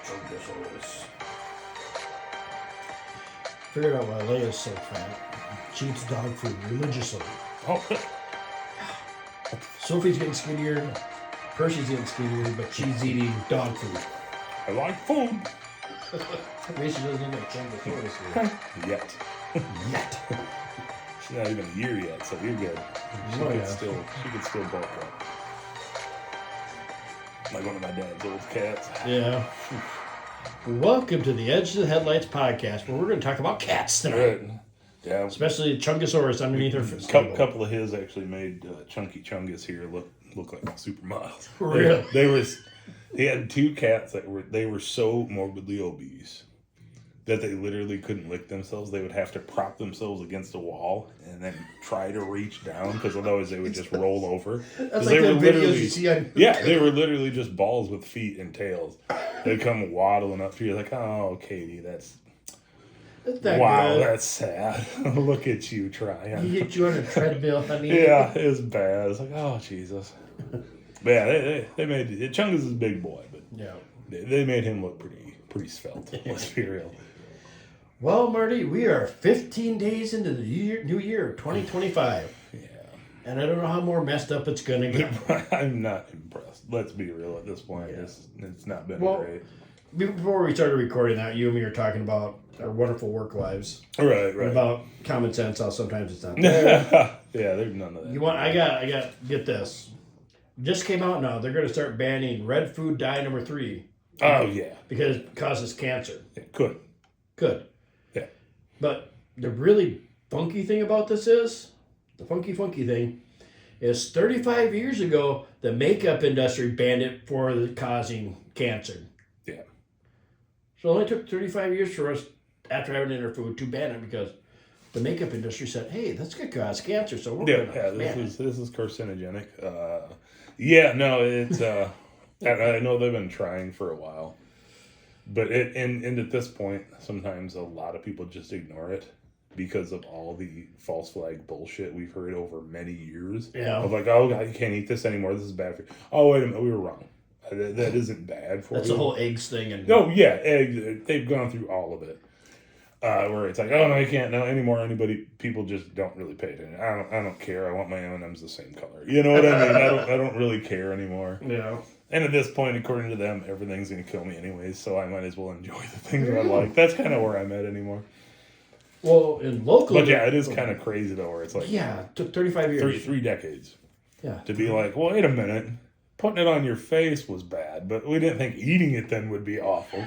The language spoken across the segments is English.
Chunkosaurus. Figured out why Leia's so fat. She eats dog food religiously. Oh, Sophie's getting skinnier. Percy's getting skinnier, but she's eating dog food. I like food. Maybe she doesn't look like Chunkosaurus here. Yet. Yet. She's not even a year yet, so you're good. She could still bulk up. Like one of my dad's old cats. Yeah. Welcome to the Edge of the Headlights podcast, where we're going to talk about cats tonight. Right. Yeah. Especially Chunkosaurus underneath her A stable. couple of his actually made Chunky Chungus here look like supermodels. Really? He had two cats that were so morbidly obese that they literally couldn't lick themselves. They would have to prop themselves against a wall and then try to reach down, because otherwise they would just roll over. That's like the videos you see on... Yeah, they were literally just balls with feet and tails. They'd come waddling up to you like, oh, Katie, that's Good. that's sad. Look at you trying. He hit you on a treadmill, honey. Yeah, it was bad. It's like, oh, Jesus. But yeah, they made it. Chungus is a big boy, but Yeah. they made him look pretty svelte. Let's be real. Well, Marty, we are 15 days into the new year, 2025. Yeah. And I don't know how more messed up it's going to get. I'm not impressed. Let's be real at this point. Yeah. It's not been great. Before we started recording that, you and me were talking about our wonderful work lives. Right. And about common sense, how sometimes it's not there. Yeah, there's none of that. I got, get this. Just came out now. They're going to start banning red food dye number 3. Oh, yeah. Because it causes cancer. It could. Good. Yeah. But the really funky thing about this is, the funky thing, is 35 years ago, the makeup industry banned it for causing cancer. Yeah. So it only took 35 years for us, after having it in our food, to ban it, because the makeup industry said, hey, that's going to cause cancer, so we're going to ban it. This is carcinogenic. It's I know they've been trying for a while, but and at this point, sometimes a lot of people just ignore it because of all the false flag bullshit we've heard over many years. Yeah. Of like, oh God, you can't eat this anymore. This is bad for you. Oh, wait a minute, we were wrong. That isn't bad for you. That's the whole eggs thing. And No, yeah, eggs. They've gone through all of it. Where it's like, oh no, you can't know anymore. People just don't really pay attention. I don't care. I want my M&Ms the same color. You know what I mean? I don't really care anymore. Yeah. And at this point, according to them, everything's gonna kill me anyways. So I might as well enjoy the things that I like. That's kind of where I'm at anymore. Well, in local, but yeah, it is kind of crazy though, where it's like, yeah, it took 35 years, three decades, yeah, to be like, well, wait a minute. Putting it on your face was bad, but we didn't think eating it then would be awful.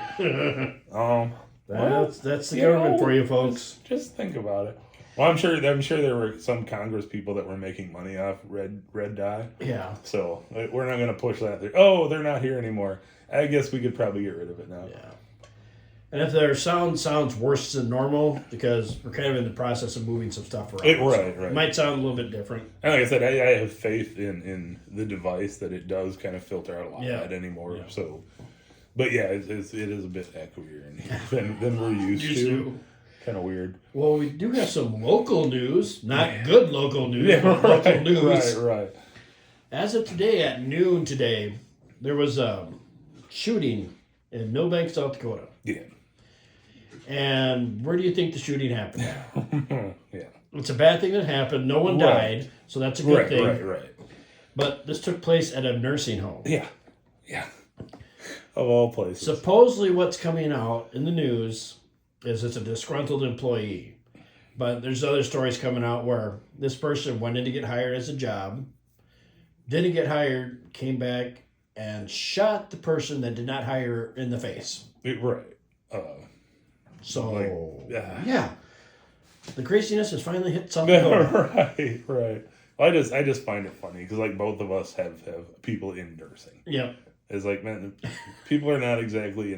That's the government for you, folks. Just think about it. Well, I'm sure there were some Congress people that were making money off red dye. Yeah. So we're not going to push that through. Oh, they're not here anymore. I guess we could probably get rid of it now. Yeah. And if their sounds worse than normal, because we're kind of in the process of moving some stuff around. Right. It might sound a little bit different. And like I said, I have faith in the device that it does kind of filter out a lot of that anymore. Yeah. So, but yeah, it is a bit echoier than we're used to. Kind of weird. Well, we do have some local news, not good local news, but local news. Right. As of today, at noon today, there was a shooting in Millbank, South Dakota. Yeah. And where do you think the shooting happened? Yeah. It's a bad thing that happened. No one died, so that's a good thing. Right. But this took place at a nursing home. Yeah. Of all places. Supposedly what's coming out in the news is it's a disgruntled employee. But there's other stories coming out where this person went in to get hired as a job, didn't get hired, came back, and shot the person that did not hire in the face. Right. Yeah. The craziness has finally hit something. Right. Well, I just find it funny because like both of us have people in nursing. Yeah. It's like, man, people are not exactly,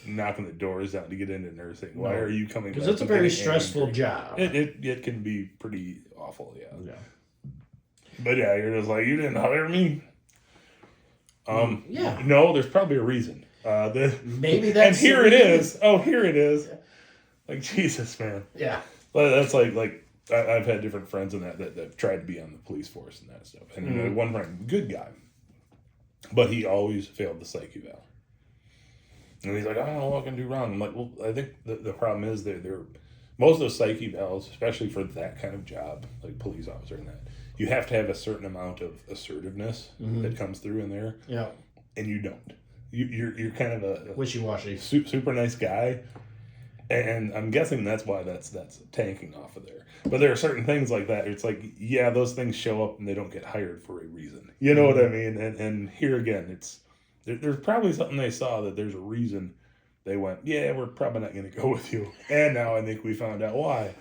knocking the doors down to get into nursing. Why are you coming back? Because it's a very stressful job. It can be pretty awful, yeah. But yeah, you're just like, you didn't hire me. Yeah. No, there's probably a reason. Maybe that's. And here it is. Oh, here it is. Like, Jesus, man. Yeah. Well, that's like I've had different friends in that have tried to be on the police force and that stuff. And one friend, good guy, but he always failed the psych eval. And he's like, I don't know what I can do wrong. I'm like, well, I think the problem is they're most of those psyche valves, especially for that kind of job, like police officer and that, you have to have a certain amount of assertiveness that comes through in there. Yeah. And you don't. You're kind of a wishy-washy, super nice guy, and I'm guessing that's why that's tanking off of there. But there are certain things like that. It's like, yeah, those things show up and they don't get hired for a reason. You know what I mean? And here again, it's there's probably something they saw that there's a reason they went, yeah, we're probably not going to go with you. And now I think we found out why.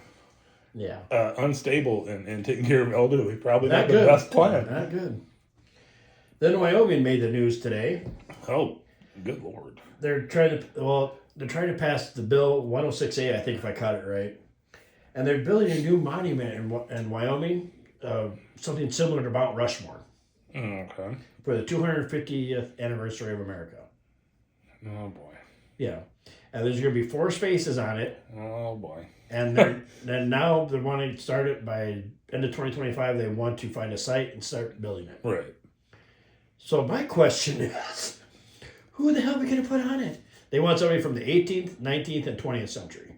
Yeah. Unstable and taking care of elderly, probably not the best plan. Not good. Then Wyoming made the news today. Oh, good Lord. They're trying to pass the bill 106A, I think, if I caught it right. And they're building a new monument in Wyoming, something similar to Mount Rushmore. Okay. For the 250th anniversary of America. Oh, boy. Yeah. And there's going to be 4 spaces on it. Oh, boy. And then now they want to start it by end of 2025. They want to find a site and start building it. Right. So my question is, who the hell are we going to put on it? They want somebody from the 18th, 19th, and 20th century.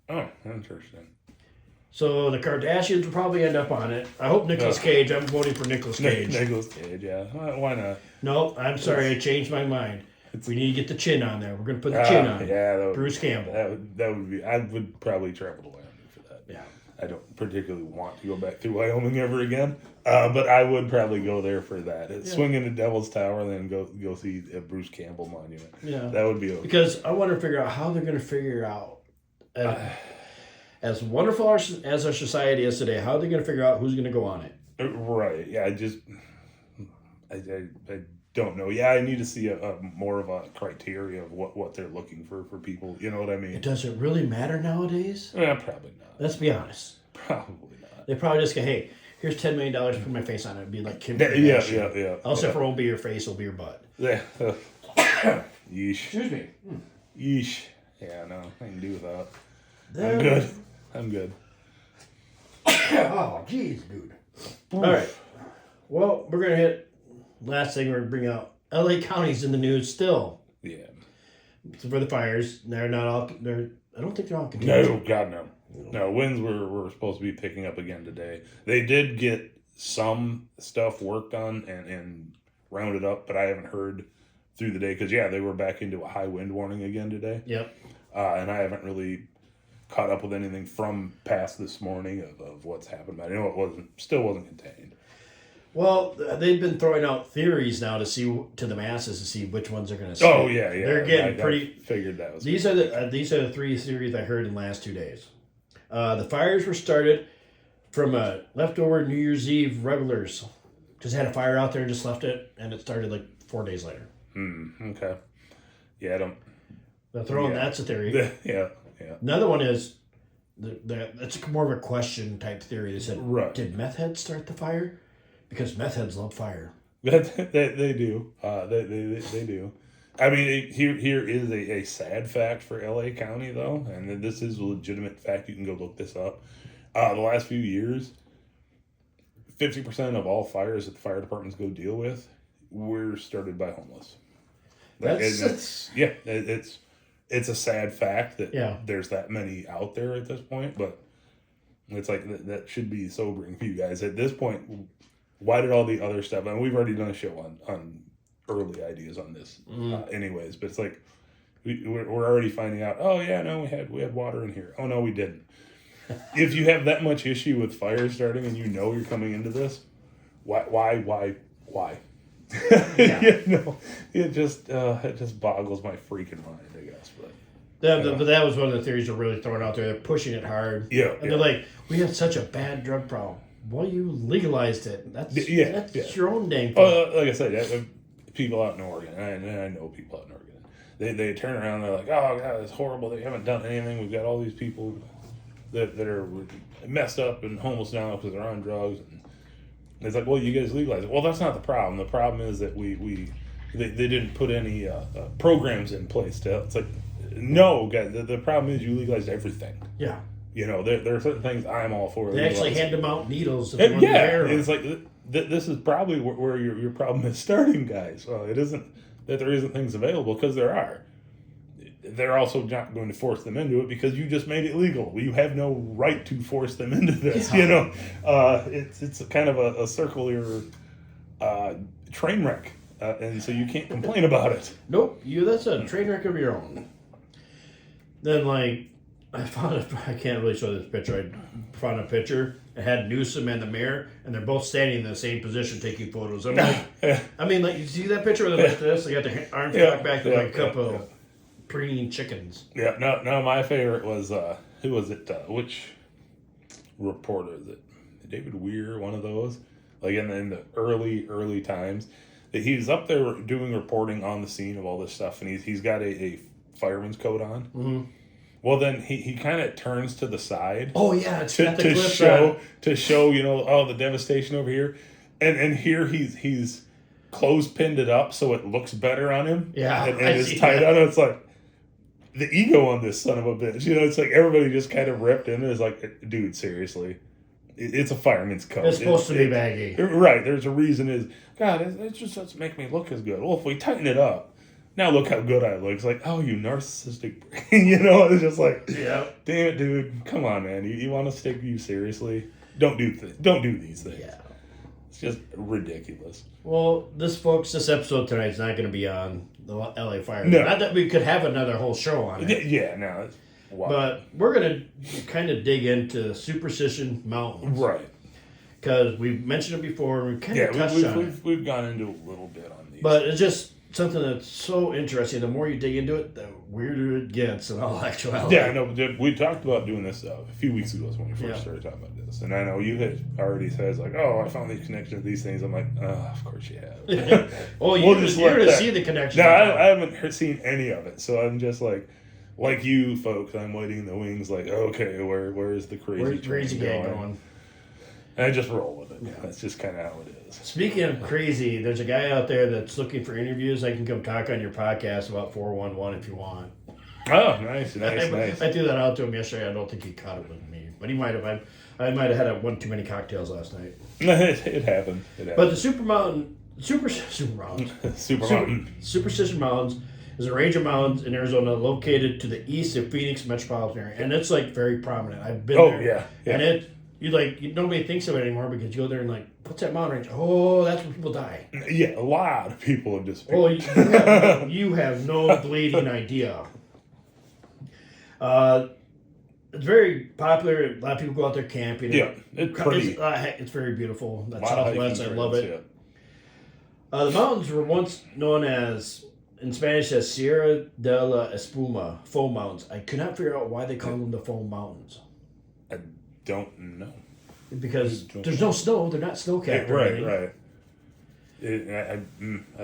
Oh, interesting. So the Kardashians will probably end up on it. I hope Nicolas Cage. I'm voting for Nicolas Cage. Nicolas Cage, yeah. Why not? No, I'm sorry. I changed my mind. We need to get the chin on there. We're going to put the chin on. Yeah, Bruce Campbell. That would be. I would probably travel to Wyoming for that. Yeah. I don't particularly want to go back to Wyoming ever again, but I would probably go there for that. Swing into Devil's Tower, and then go see a Bruce Campbell monument. Yeah, that would be okay. Because I want to figure out how they're going to figure out, as wonderful as our society is today, how are they going to figure out who's going to go on it? Right. Yeah. I don't know. Yeah, I need to see a more of a criteria of what they're looking for people. You know what I mean? Does it really matter nowadays? Yeah, probably not. Let's be honest. Probably not. They probably just go, hey, here's $10 million, put my face on it. It'd be like Kim Kardashian. Yeah. Also, if it won't be your face, it'll be your butt. Yeah. Yeesh. Excuse me. Yeesh. Yeah, no, I can do without. I'm good. Oh, jeez, dude. All right. Well, we're going to hit, last thing we're going to bring out, LA County's in the news still. Yeah. So for the fires, they're not all, I don't think they're all continuing. No, God, no. No, winds were supposed to be picking up again today. They did get some stuff worked on and rounded up, but I haven't heard through the day because, they were back into a high wind warning again today. Yep. And I haven't really caught up with anything from past this morning of what's happened. But I know it still wasn't contained. Well, they've been throwing out theories now to the masses to see which ones are going to stick. Oh, yeah. They're getting pretty... I figured that was... These are the 3 theories I heard in the last 2 days. The fires were started from leftover New Year's Eve revelers. Just had a fire out there and just left it, and it started like 4 days later. Okay. Yeah, I don't... They're throwing that's a theory. Yeah. Another one is, that's more of a question type theory. They said, Did meth heads start the fire? Because meth heads love fire. They do. They do. I mean, here is a sad fact for LA County, though, and this is a legitimate fact. You can go look this up. The last few years, 50% of all fires that the fire departments go deal with were started by homeless. It's a sad fact that there's that many out there at this point, but it's like that should be sobering for you guys. At this point, why did all the other stuff, and we've already done a show on early ideas on this anyways, but it's like we're already finding out, oh yeah, no, we had water in here. Oh no, we didn't. If you have that much issue with fire starting and you're coming into this, why? It just boggles my freaking mind, I guess. But that was one of the theories they're really throwing out there. They're pushing it hard. Yeah. And they're like, we have such a bad drug problem. Well, you legalized it. That's your own dang thing. Like I said, people out in Oregon, and I know people out in Oregon, they turn around and they're like, oh, God, it's horrible. They haven't done anything. We've got all these people that are messed up and homeless now because they're on drugs. And it's like, well, you guys legalized it. Well, that's not the problem. The problem is that they didn't put any programs in place. It's like, no, guys, the problem is you legalized everything. Yeah. There are certain things I'm all for. They actually hand them out needles. It's like this is probably where your problem is starting, guys. It isn't that there isn't things available, because there are. they're also not going to force them into it because you just made it legal. You have no right to force them into this. Yeah. It's a kind of a circular train wreck, and so you can't complain about it. Nope, that's a train wreck of your own. Then, like, I can't really show this picture. I found a picture. It had Newsom and the mayor, and they're both standing in the same position taking photos. I'm like, I mean, like, you see that picture where they're like this? They got their arms back, like a couple of preening chickens. Yeah, no, my favorite was, who was it? Which reporter is it? David Weir, one of those? Like, in the early times. He was up there doing reporting on the scene of all this stuff, and he's got a fireman's coat on. Mm-hmm. Well, then he kind of turns to the side. Oh yeah, it's got the to clip show the devastation over here, and here he's clothespined it up so it looks better on him. Yeah, and it's tied on. It's like the ego on this son of a bitch. It's like everybody just kind of ripped in. It's like, dude, seriously, it's a fireman's coat. It's supposed to be baggy, right? There's a reason. It just doesn't make me look as good. Well, if we tighten it up. Now look how good I look. It's like, oh, you narcissistic brain. It's just like, yeah. Damn it, dude. Come on, man. You want to take you seriously? Don't do these things. Yeah. It's just ridiculous. Well, this episode tonight's not going to be on the LA fire. No. Not that we could have another whole show on it. Yeah, no. It's wild. But we're going to kind of dig into Superstition Mountains. Right. Because we've mentioned it before. And we kind of touched on it. We've gone into a little bit on these. But it's just something that's so interesting. The more you dig into it, the weirder it gets in all actuality. Yeah, I know. We talked about doing this a few weeks ago when we first started talking about this. And I know you had already said, like, oh, I found these connections to these things. I'm like, of course you have. Well, you're going to see the connection. No, I haven't seen any of it. So I'm just like you folks, I'm waiting in the wings like, okay, where is the crazy gang going? And I just roll with it. Yeah. That's just kind of how it is. Speaking of crazy, there's a guy out there that's looking for interviews. I can come talk on your podcast about 411 if you want. Oh, nice. I threw that out to him yesterday. I don't think he caught it with me, but he might have. I might have had one too many cocktails last night. It happened. But the Superstition Mountains is a range of mountains in Arizona located to the east of Phoenix metropolitan area, and it's like very prominent. I've been there. Yeah. And nobody thinks of it anymore because you go there and like, what's that mountain range? Oh, that's where people die. Yeah, a lot of people have disappeared. Well, you have no bleeding idea. It's very popular. A lot of people go out there camping. Yeah, it's pretty. It's very beautiful. That Southwest, I love it. Yeah. The mountains were once known as, in Spanish, as Sierra de la Espuma, foam mountains. I could not figure out why they call them the foam mountains. I don't know. Because there's no snow. They're not snow-capped. Right. I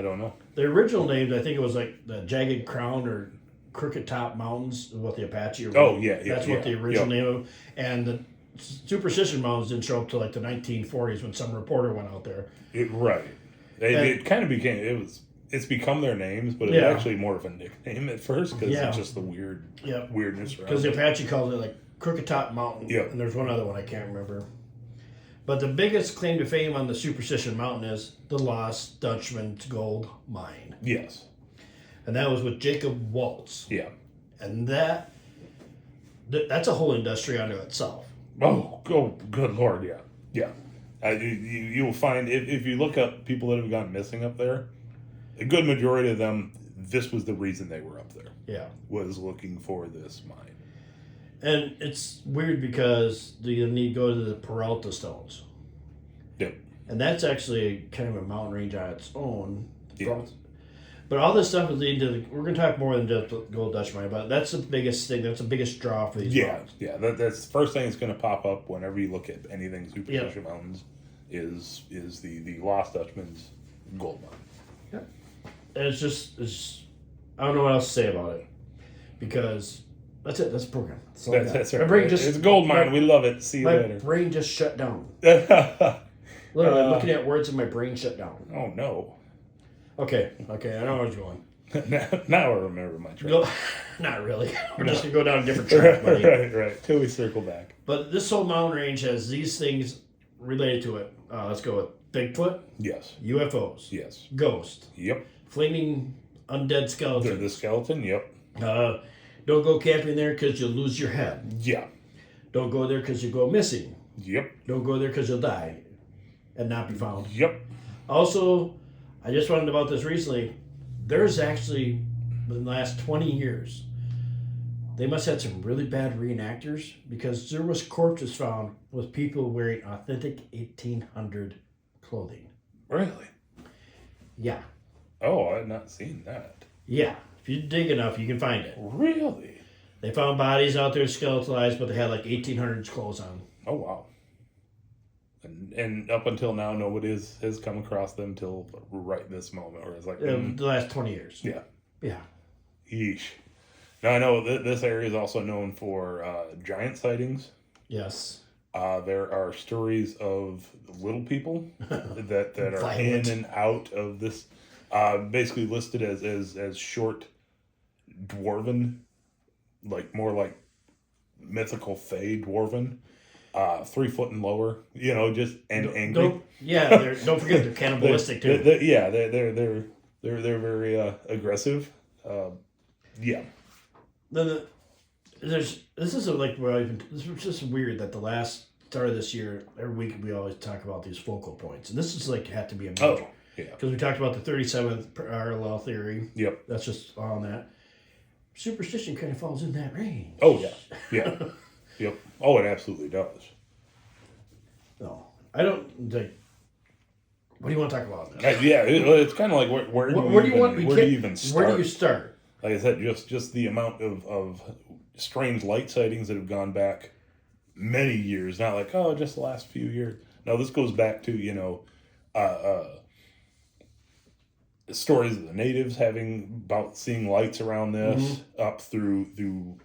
don't know. The original names, I think it was like the Jagged Crown or Crooked Top Mountains, is what the Apache. That's what the original name of. And the Superstition Mountains didn't show up till like the 1940s when some reporter went out there. It kind of became it's become their names, but it's actually more of a nickname at first because it's just the weirdness. Because the Apache called it like Crooked Top Mountain. Yeah. And there's one other one I can't remember. But the biggest claim to fame on the Superstition Mountain is the Lost Dutchman's Gold Mine. Yes. And that was with Jacob Waltz. Yeah. And that's a whole industry unto itself. Oh, good Lord, yeah. You'll find, if you look up people that have gone missing up there, a good majority of them, this was the reason they were up there. Yeah. Was looking for this mine. And it's weird because you need to go to the Peralta Stones. Yep. And that's actually kind of a mountain range on its own. Yeah. But all this stuff is leading to we're going to talk more than just the Gold Dutch Mine, but that's the biggest thing. That's the biggest draw for these mountains. Yeah. That's the first thing that's going to pop up whenever you look at anything Superstition Mountains is the Lost Dutchman's gold mine. Yeah. And it's I don't know what else to say about it because that's it. That's the program. That's right. My brain it's a gold mine. We love it. See you later. My brain just shut down. Literally, I'm looking at words and my brain shut down. Oh no. Okay, I know where I was going. Now I remember my track. Not really. We're just going to go down a different track, buddy. Right. Till we circle back. But this whole mountain range has these things related to it. Let's go with Bigfoot. Yes. UFOs. Yes. Ghost. Yep. Flaming undead skeletons. The skeleton, yep. Don't go camping there because you'll lose your head. Yeah. Don't go there because you go missing. Yep. Don't go there because you'll die and not be found. Yep. Also, I just found about this recently. There's actually, in the last 20 years, they must have had some really bad reenactors because there was corpses found with people wearing authentic 1800 clothing. Really? Yeah. Oh, I've not seen that. Yeah. If you dig enough, you can find it. Really? They found bodies out there skeletalized, but they had like 1800s clothes on. Oh, wow. And up until now, nobody has come across them till right this moment, where it's like The last 20 years. Yeah. Yeah. Yeesh. Now I know this area is also known for giant sightings. Yes. There are stories of little people that are Violent. in and out of this. Basically listed as short, dwarven, like more like mythical fae dwarven. 3 foot and lower, just angry. Don't forget they're cannibalistic too. They're very aggressive. Yeah. This is just weird that the last start of this year, every week we always talk about these focal points, and this is like had to be a major. Oh, yeah. Because we talked about the 37th parallel theory. Yep. That's just on that. Superstition kind of falls in that range. Oh yeah. Yeah. Yep. Oh, it absolutely does. No, I don't like. What do you want to talk about? It's kind of like where do you even start? Where do you start? Like I said, just the amount of strange light sightings that have gone back many years. Not like just the last few years. No, this goes back to stories of the natives about seeing lights around this, up through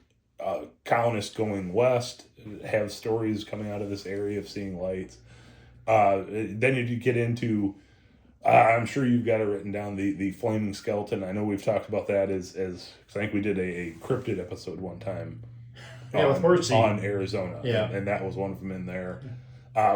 colonists going west have stories coming out of this area of seeing lights. Then you get into, I'm sure you've got it written down, the flaming skeleton. I know we've talked about that as I think we did a cryptid episode one time. With Horsey on Arizona. Yeah, and that was one of them in there,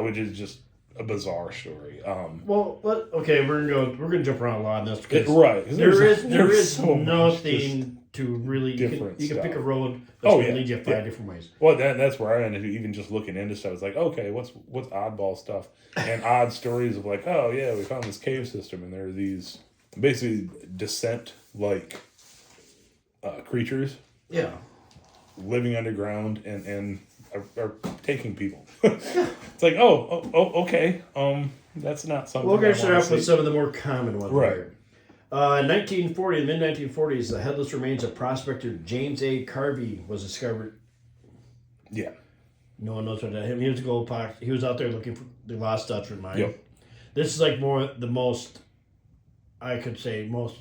which is just a bizarre story. We're gonna jump around a lot on this because right. There is so nothing to really. You can pick a road that's going to lead you 5 different ways. Well, that's where I ended. Even just looking into stuff, I was like, okay, what's oddball stuff and odd stories of like, oh yeah, we found this cave system and there are these basically descent like creatures. Yeah. Living underground and are taking people. It's like, okay. That's not something. We're going to start off with some of the more common ones. Right. In 1940, in the mid-1940s, the headless remains of prospector James A. Carvey was discovered. Yeah. No one knows what that. He was a gold pocket. He was out there looking for the lost Dutchman mine. Yep. This is like the most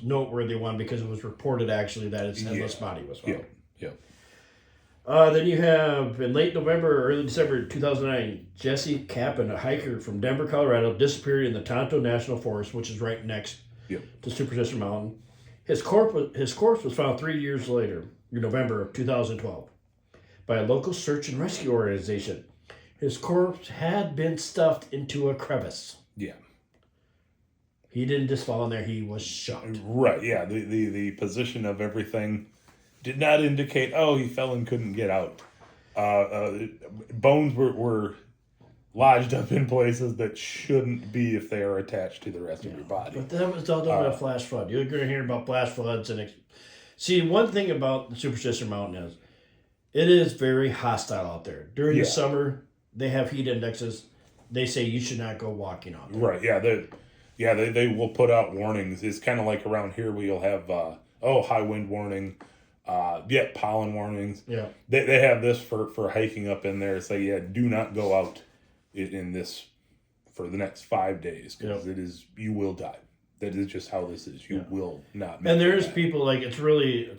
noteworthy one because it was reported actually that his headless body was found. Yep. Then you have, in late November or early December 2009, Jesse Kappen, a hiker from Denver, Colorado, disappeared in the Tonto National Forest, which is right next to Superstition Mountain. His corpse was found 3 years later, in November of 2012, by a local search and rescue organization. His corpse had been stuffed into a crevice. Yeah. He didn't just fall in there, he was shot. Right, yeah. The position of everything did not indicate, he fell and couldn't get out. Bones were lodged up in places that shouldn't be if they are attached to the rest of your body. But that was all done by a flash flood. You're going to hear about flash floods. See, one thing about the Superstition Mountain is it is very hostile out there. During the summer, they have heat indexes. They say you should not go walking out there. Right, yeah. They will put out warnings. It's kind of like around here where you'll have, high wind warning, pollen warnings. Yeah. They have this for hiking up in there. Say, do not go out in this for the next 5 days because you will die. That is just how this is. You will not make And there's it people it's really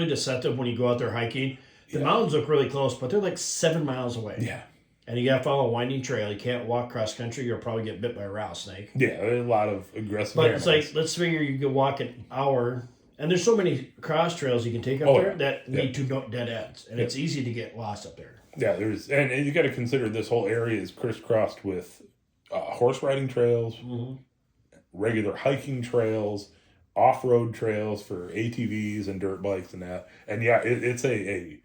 deceptive when you go out there hiking. The mountains look really close, but they're like 7 miles away. Yeah. And you got to follow a winding trail. You can't walk cross country. You'll probably get bit by a rattlesnake. Yeah, there's a lot of aggressive animals. But it's like, let's figure you can walk an hour. And there's so many cross trails you can take up there that lead to dead ends. And it's easy to get lost up there. Yeah, and you got to consider this whole area is crisscrossed with horse riding trails, regular hiking trails, off-road trails for ATVs and dirt bikes and that. And yeah, it's a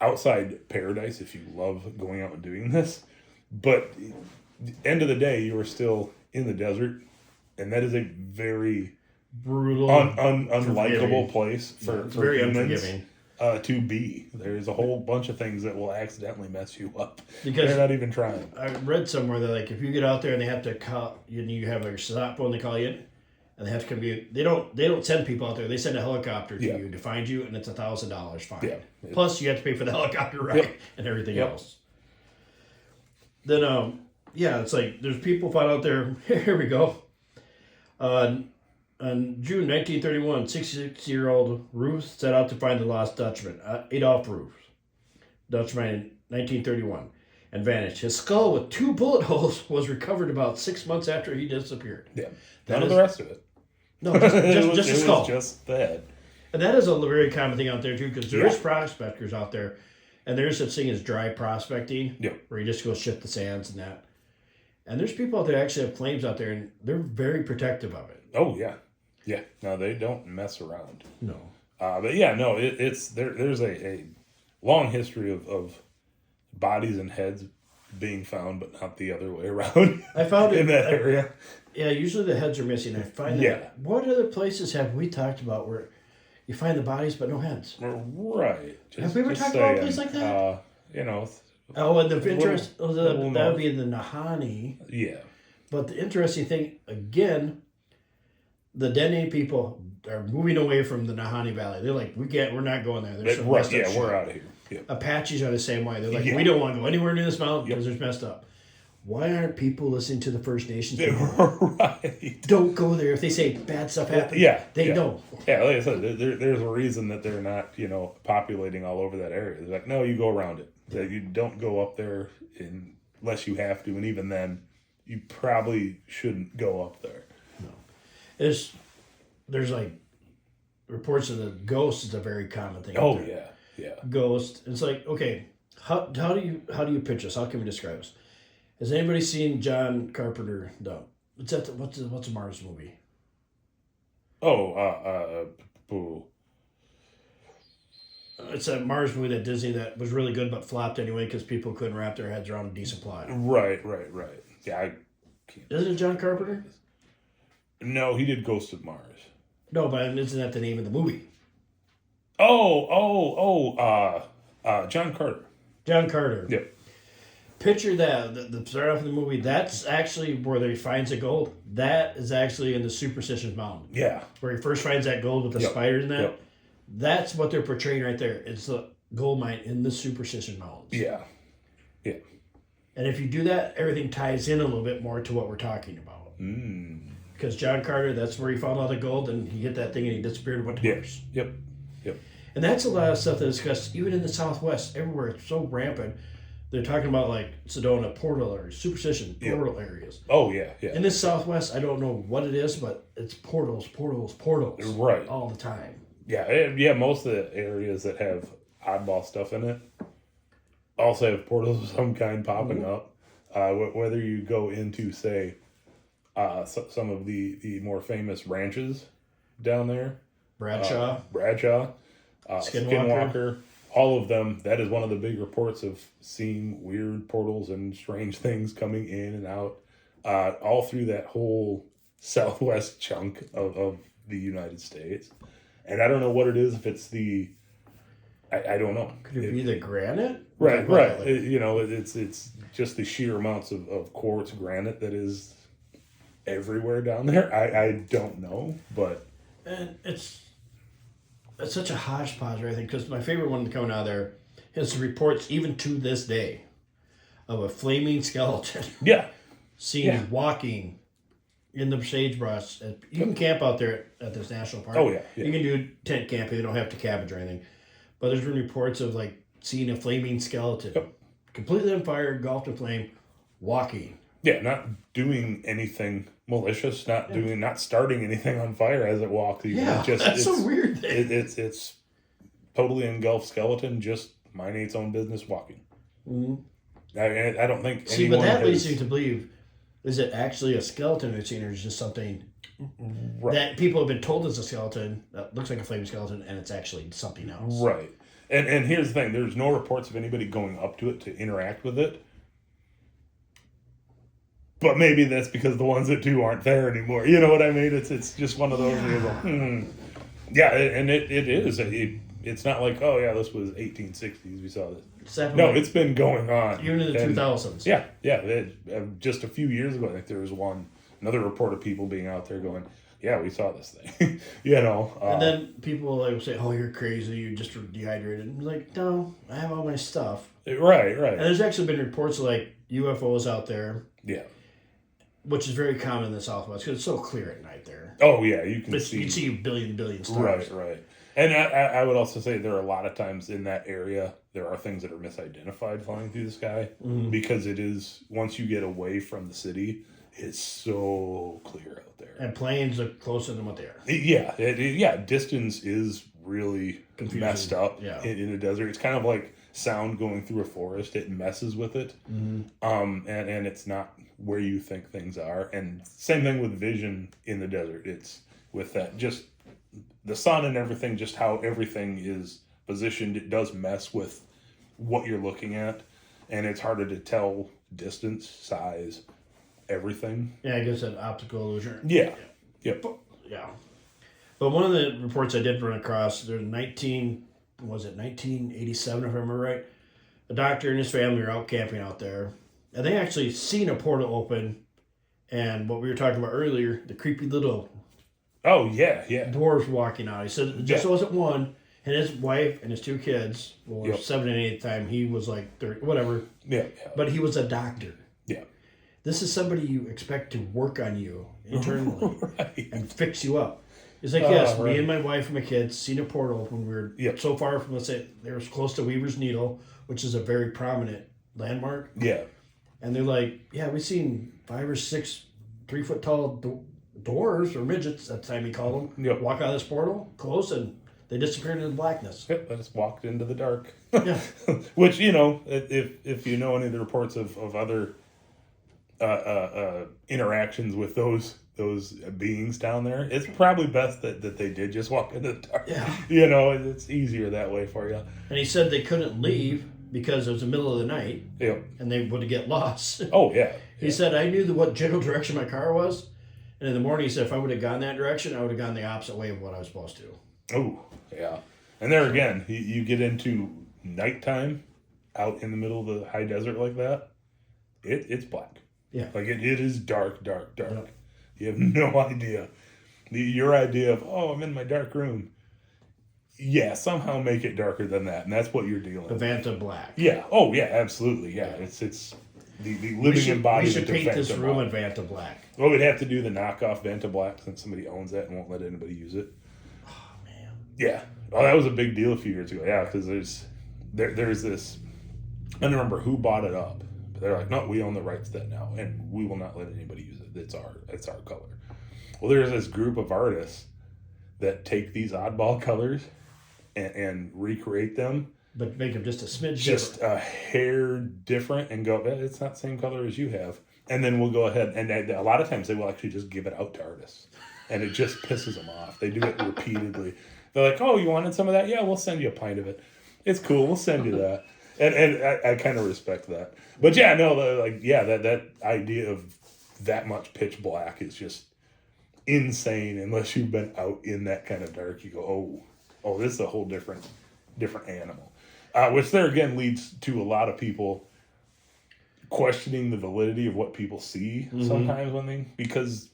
outside paradise if you love going out and doing this. But end of the day, you are still in the desert, and that is a very brutal, unlikable place for very humans unforgiving. To be. There's a whole bunch of things that will accidentally mess you up. Because they're not even trying. I read somewhere that like if you get out there and they have to call you have a stop phone, they call you in, and they have to come you. They don't send people out there. They send a helicopter to you to find you, and it's $1,000 fine. Yeah. Plus you have to pay for the helicopter ride and everything else. Then it's like there's people found out there. Here we go. On June 1931, 66-year-old Ruth set out to find the lost Dutchman, Adolf Ruth. Dutchman in 1931, and vanished. His skull with 2 bullet holes was recovered about 6 months after he disappeared. Yeah, none of the rest of it. No, just the skull. Was just that. And that is a very common thing out there too, because there is prospectors out there, and there's such thing as dry prospecting, where you just go shift the sands and that. And there's people out there that actually have claims out there, and they're very protective of it. Oh yeah. Yeah, no, they don't mess around. No. But yeah, no, it's there's a long history of bodies and heads being found, but not the other way around. I found it in that area. Yeah, usually the heads are missing. I find that. What other places have we talked about where you find the bodies but no heads? Right. Have we ever talked about a place like that? And the interest that would be in the Nahanni. Yeah. But the interesting thing again. The Dene people are moving away from the Nahanni Valley. They're like, we're not going there. There's some messed up shit. We're out of here. Yep. Apaches are the same way. They're like, we don't want to go anywhere near this mountain because there's messed up. Why aren't people listening to the First Nations people? Right. Don't go there. If they say bad stuff happens, they don't. Yeah, like I said, there's a reason that they're not, populating all over that area. They're like, no, you go around it. That you don't go up there unless you have to, and even then, you probably shouldn't go up there. There's like reports of the ghost is a very common thing. Oh yeah. Ghost. It's like, okay, how do you pitch this? How can we describe this? Has anybody seen John Carpenter done? What's a Mars movie? It's a Mars movie that Disney that was really good but flopped anyway because people couldn't wrap their heads around a decent plot. Right. Yeah, I can't. Isn't it John Carpenter? No, he did Ghost of Mars. No, but isn't that the name of the movie? John Carter. John Carter. Yep. Picture that. The start off of the movie, that's actually where he finds the gold. That is actually in the Superstitions Mountain. Yeah. Where he first finds that gold with the spiders and that. Yep. That's what they're portraying right there. It's the gold mine in the Superstition Mountains. Yeah. And if you do that, everything ties in a little bit more to what we're talking about. Because John Carter, that's where he found all the gold, and he hit that thing and he disappeared and went to Mars. Yep. And that's a lot of stuff that's discussed, even in the Southwest, everywhere. It's so rampant. They're talking about like Sedona, portal areas, superstition, portal areas. Oh, yeah. In the Southwest, I don't know what it is, but it's portals. Right. All the time. Yeah, most of the areas that have oddball stuff in it also have portals of some kind popping up. Whether you go into, say, some of the more famous ranches down there. Bradshaw, Skinwalker, all of them. That is one of the big reports of seeing weird portals and strange things coming in and out, all through that whole southwest chunk of the United States. And I don't know what it is. If it's I don't know. Could it be the granite? Right. It's just the sheer amounts of quartz granite that is everywhere down there. I don't know, but and it's such a hodgepodge, I think, because my favorite one coming out of there is the reports, even to this day, of a flaming skeleton. Seen walking in the sagebrush. You can camp out there at this national park. Oh, yeah. You can do tent camping. You don't have to cabbage or anything. But there's been reports of, like, seeing a flaming skeleton. Completely on fire, engulfed in flame, walking. Yeah, not doing anything malicious, not starting anything on fire as it walks. That's a weird thing. It's totally engulfed skeleton, just minding its own business, walking. Mm-hmm. I don't think. But that leads you to believe: is it actually a skeleton they're seeing, or is it just something Right. that people have been told is a skeleton that looks like a flaming skeleton, and it's actually something else. Right. And here's the thing: there's no reports of anybody going up to it to interact with it. But maybe that's because the ones that do aren't there anymore. You know what I mean? It's just one of those where you go, Yeah, and it is. It's not like, oh yeah, this was 1860s. We saw this. No, it's been going on even in the 2000s. Yeah. Just a few years ago, I think there was another report of people being out there going, yeah, we saw this thing. And then people will say, oh, you're crazy. You just were dehydrated. I'm like, no, I have all my stuff. Right. And there's actually been reports of like UFOs out there. Yeah. Which is very common in the Southwest because it's so clear at night there. Oh yeah, you can see. You can see a billion stars. Right. And I would also say there are a lot of times in that area there are things that are misidentified flying through the sky because it is, once you get away from the city, it's so clear out there. And planes look closer than what they are. Yeah, distance is really confusing. Messed up Yeah. in a desert. It's kind of like sound going through a forest. It messes with it, and it's not where you think things are. And same thing with vision in the desert. It's with that, just the sun and everything, just how everything is positioned. It does mess with what you're looking at, and it's harder to tell distance, size, everything. Yeah, I guess an optical illusion. Yeah. But one of the reports I did run across, there's 1987, if I remember right? A doctor and his family are out camping out there, and they actually seen a portal open, and what we were talking about earlier, the creepy little dwarves walking out. He said it just wasn't one, and his wife and his two kids, 7 and 8 at the time, he was like 30, whatever. Yeah. But he was a doctor. Yeah. This is somebody you expect to work on you internally Right. and fix you up. It's like, me and my wife and my kids seen a portal when we were so far from, let's say, they were close to Weaver's Needle, which is a very prominent landmark. Yeah. And they're like, we seen 5 or 6 3-foot tall dwarves or midgets at the time he called them walk out of this portal, close, and they disappeared into the blackness. Yep, I just walked into the dark. Yeah. Which, if you know any of the reports of other interactions with those beings down there, it's probably best that they did just walk into the dark. Yeah. It's easier that way for you. And he said they couldn't leave because it was the middle of the night. Yep. And they would get lost. Oh, yeah. He said, I knew what general direction my car was. And in the morning, he said, if I would have gone that direction, I would have gone the opposite way of what I was supposed to. Oh, yeah. And there again, you get into nighttime out in the middle of the high desert like that, it's black. Yeah. Like it is dark. Yeah. You have no idea. Your idea of, I'm in my dark room. Yeah, somehow make it darker than that. And that's what you're dealing with. Vanta Black. Yeah. Oh, yeah, absolutely. Yeah. It's the living embodiment. We should of paint Vanta this room Black. in Vanta Black. Well, we'd have to do the knockoff Vanta Black since somebody owns that and won't let anybody use it. Oh, man. Yeah. Oh, that was a big deal a few years ago. Yeah, because there's this, I don't remember who bought it up. But they're like, no, we own the rights to that now, and we will not let anybody use it. It's our color. Well, there's this group of artists that take these oddball colors and recreate them. But make them just a smidge just different. a hair different and go, it's not the same color as you have. And then we'll go ahead, and a lot of times they will actually just give it out to artists. And it just pisses them off. They do it repeatedly. They're like, you wanted some of that? Yeah, we'll send you a pint of it. It's cool. We'll send you that. And I kind of respect that. But yeah, no, that idea of that much pitch black is just insane unless you've been out in that kind of dark. You go, this is a whole different animal. Which there again leads to a lot of people questioning the validity of what people see sometimes because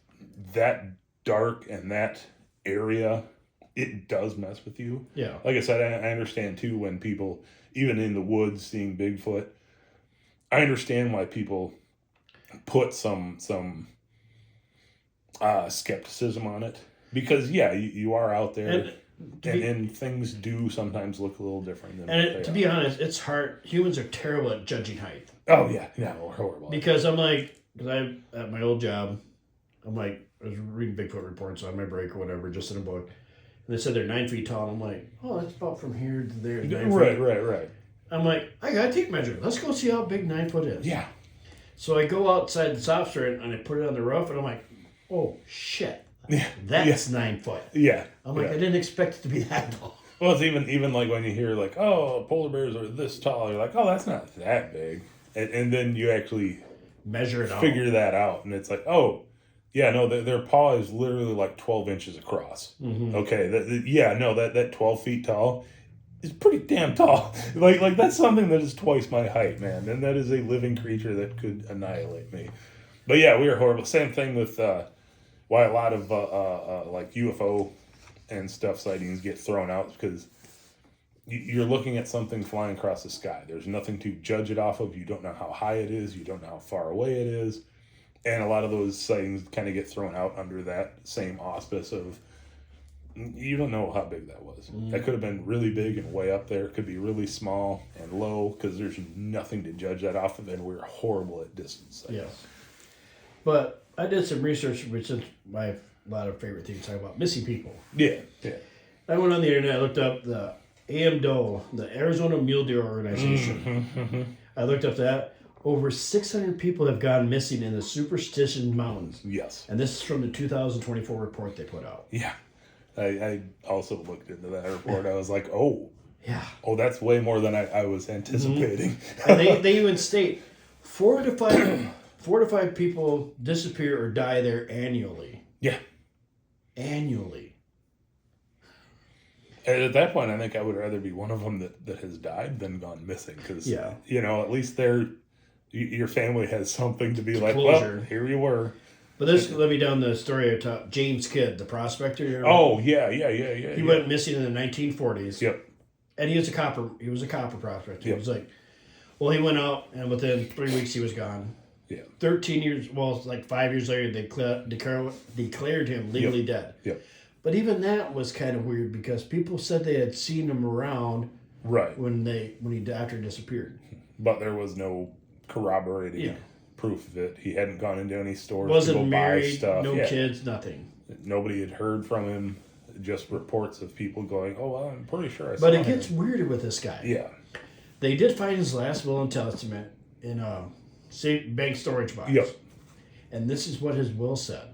that dark and that area, it does mess with you. Yeah. Like I said, I understand too when people, even in the woods, seeing Bigfoot, I understand why people put some skepticism on it because you are out there and things do sometimes look a little different than to be honest, it's hard. Humans are terrible at judging height. Oh yeah, we're horrible. Because I'm like, I at my old job, I'm like, I was reading Bigfoot reports on my break or whatever, just in a book, and they said they're 9 feet tall. And I'm like, that's about from here to there. 9 feet. Right. I'm like, I gotta take measure. Let's go see how big 9 foot is. Yeah. So I go outside the soft string and I put it on the roof, and I'm like, oh shit, That's 9 foot. Yeah. I'm like, I didn't expect it to be that tall. Well, it's even like when you hear like, oh, polar bears are this tall. You're like, oh, that's not that big. And then you actually measure it out. Figure that out. And it's like, oh, yeah, no, their paw is literally like 12 inches across. Mm-hmm. Okay, that 12 feet tall is pretty damn tall. Like that's something that is twice my height, man. And that is a living creature that could annihilate me. But yeah, we are horrible. Same thing with why a lot of like UFO and stuff sightings get thrown out, because you're looking at something flying across the sky. There's nothing to judge it off of. You don't know how high it is. You don't know how far away it is. And a lot of those sightings kind of get thrown out under that same auspice of, you don't know how big that was. That could have been really big and way up there. It could be really small and low, because there's nothing to judge that off of, and we're horrible at distance sightings. Yes. But I did some research, which is a lot of favorite things to talk about, missing people. Yeah. I went on the internet, I looked up the AMDO, the Arizona Mule Deer Organization. I looked up that. Over 600 people have gone missing in the Superstition Mountains. Yes. And this is from the 2024 report they put out. Yeah. I also looked into that report. I was like, oh, yeah. Oh, that's way more than I was anticipating. And they even state 4 to 5 people disappear or die there annually. Yeah. Annually. And at that point, I think I would rather be one of them that has died than gone missing. Because, at least your family has something to be like, closure. Well, here you were. But this led me down the story of James Kidd, the prospector. You know? Oh, yeah. He went missing in the 1940s. Yep. And he was a copper prospector. Yep. He was like, well, he went out, and within 3 weeks he was gone. Yeah. 13 years, well, it's like 5 years later, they declared him legally dead. Yep. But even that was kind of weird, because people said they had seen him around right when he after he disappeared. But there was no corroborating proof of it. He hadn't gone into any stores Wasn't to go married, buy stuff. no kids, nothing. Nobody had heard from him. Just reports of people going, "Oh, well, I'm pretty sure I saw But him." it gets weirder with this guy. Yeah. They did find his last will and testament in a bank storage box. Yep. And this is what his will said.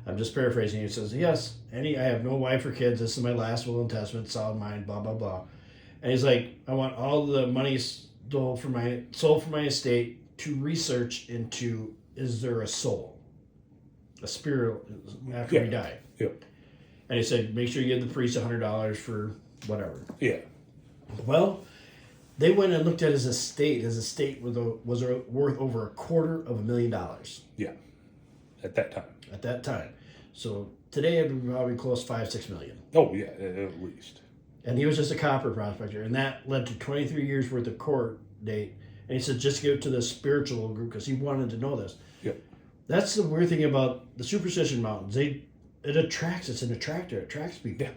I'm just paraphrasing. It says, yes, I have no wife or kids. This is my last will and testament, solid mind, blah, blah, blah. And he's like, I want all the money sold from my estate to research into, is there a soul? A spirit after we die. Yep. And he said, make sure you give the priest $100 for whatever. Yeah. Well, they went and looked at his estate. His estate was worth over $250,000. Yeah. At that time. So today it would probably close $5-6 million. Oh yeah, at least. And he was just a copper prospector, and that led to 23 years worth of court date. And he said just give it to the spiritual group, because he wanted to know this. Yep. That's the weird thing about the Superstition Mountains. It's an attractor. It attracts people. Yeah.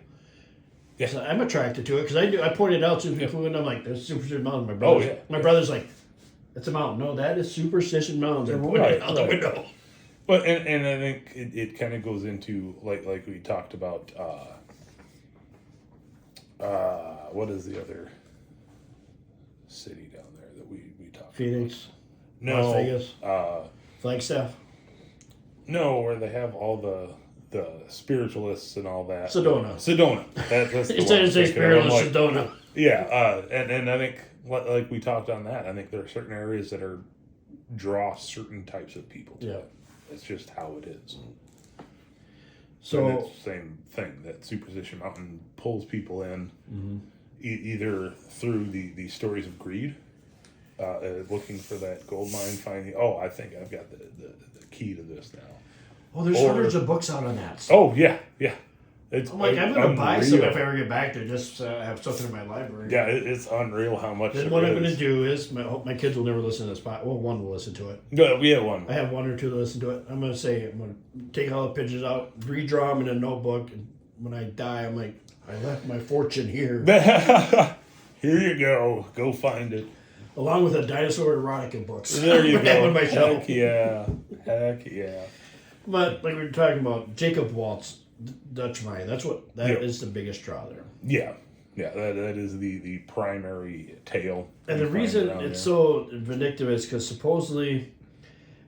Yeah. So I'm attracted to it, because I pointed out to people, and I'm like, there's Superstition Mountains. My brother's like, it's a mountain. No, that is Superstition Mountains. I pointed out the window. But and I think it kind of goes into like we talked about. What is the other city down there that we talked Phoenix. about? No. Las Vegas. Flagstaff. No, where they have all the spiritualists and all that. Sedona. That's the It says spiritualist like, Sedona. Yeah, and I think like we talked on that. I think there are certain areas that draw certain types of people to it. It's just how it is. So and it's the same thing, that Superstition Mountain pulls people in, either through the stories of greed, looking for that gold mine, finding, I think I've got the key to this now. Oh, there's hundreds of books out on that. Oh yeah. It's I'm going to buy some if I ever get back there, just have something in my library. Yeah, it's unreal how much. Then what I'm going to do is, I hope my kids will never listen to this podcast. Well, one will listen to it. No, we have one. I have one or two to listen to it. I'm going to take all the pictures out, redraw them in a notebook, and when I die, I'm like, I left my fortune here. Here you go. Go find it. Along with a dinosaur erotica books. There you go. On my shelf. Heck yeah. But like we were talking about, Jacob Waltz, Dutch Mine. That is the biggest draw there. Yeah. That is the primary tale. And the reason it's so vindictive is because supposedly,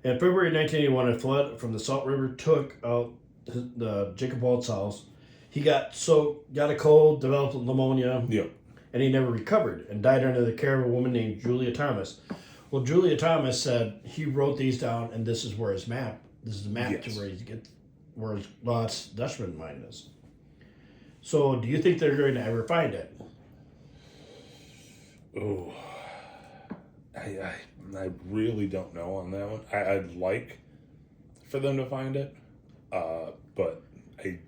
in February 1981, a flood from the Salt River took out the Jacob Walt's house. He got a cold, developed pneumonia, Yep. and he never recovered and died under the care of a woman named Julia Thomas. Well, Julia Thomas said he wrote these down, and this is where his map. This is the map Yes. to where he gets where his lost Dutchman mine is. So, do you think they're going to ever find it? Oh, I really don't know on that one. I'd like for them to find it, but I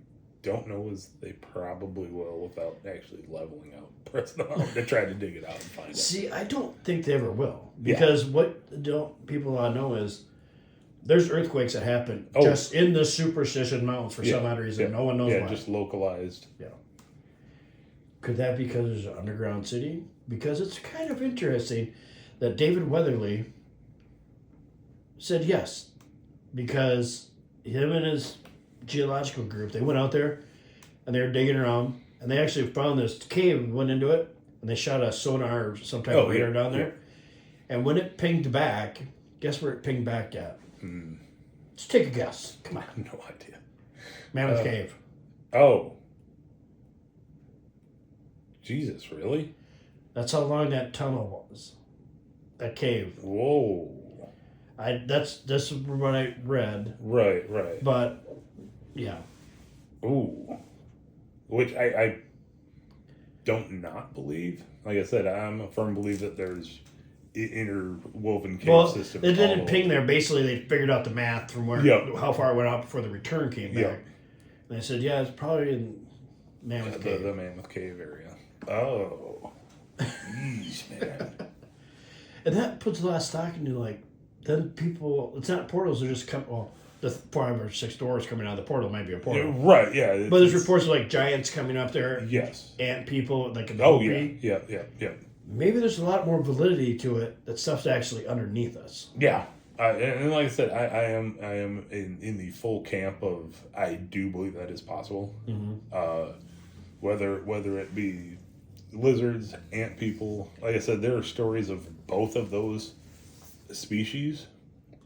don't know as they probably will without actually leveling out personnel to try to dig it out and find it. See, I don't think they ever will, because what don't people know is there's earthquakes that happen just in the superstition mountains for some odd reason. No one knows why. Yeah, just localized. Yeah. Could that be because there's an underground city? Because it's kind of interesting that David Weatherly said yes, because him and his geological group, they went out there and they were digging around, and they actually found this cave and went into it, and they shot a sonar or some type of radar down there. And when it pinged back, guess where it pinged back at? Let's take a guess. Come on. No idea. Mammoth Cave. Oh. Jesus, really? That's how long that tunnel was. That cave. Whoa. That's what I read. Right. But yeah. Ooh. Which I don't not believe. Like I said, I'm a firm believer that there's interwoven cave systems. They didn't ping there. Basically, they figured out the math from how far it went out before the return came back. And they said, yeah, it's probably in Mammoth Cave. The Mammoth Cave area. Oh. Jeez, man. And that puts a lot of stock into, then people, it's not portals, they're just the 5 or 6 doors coming out of the portal might be a portal. Yeah, right, yeah. But there's reports of, giants coming up there. Yes. Ant people, like a yeah. Maybe there's a lot more validity to it, that stuff's actually underneath us. Yeah. And like I said, I am in the full camp of I do believe that is possible. Mm-hmm. Whether it be lizards, ant people, like I said, there are stories of both of those species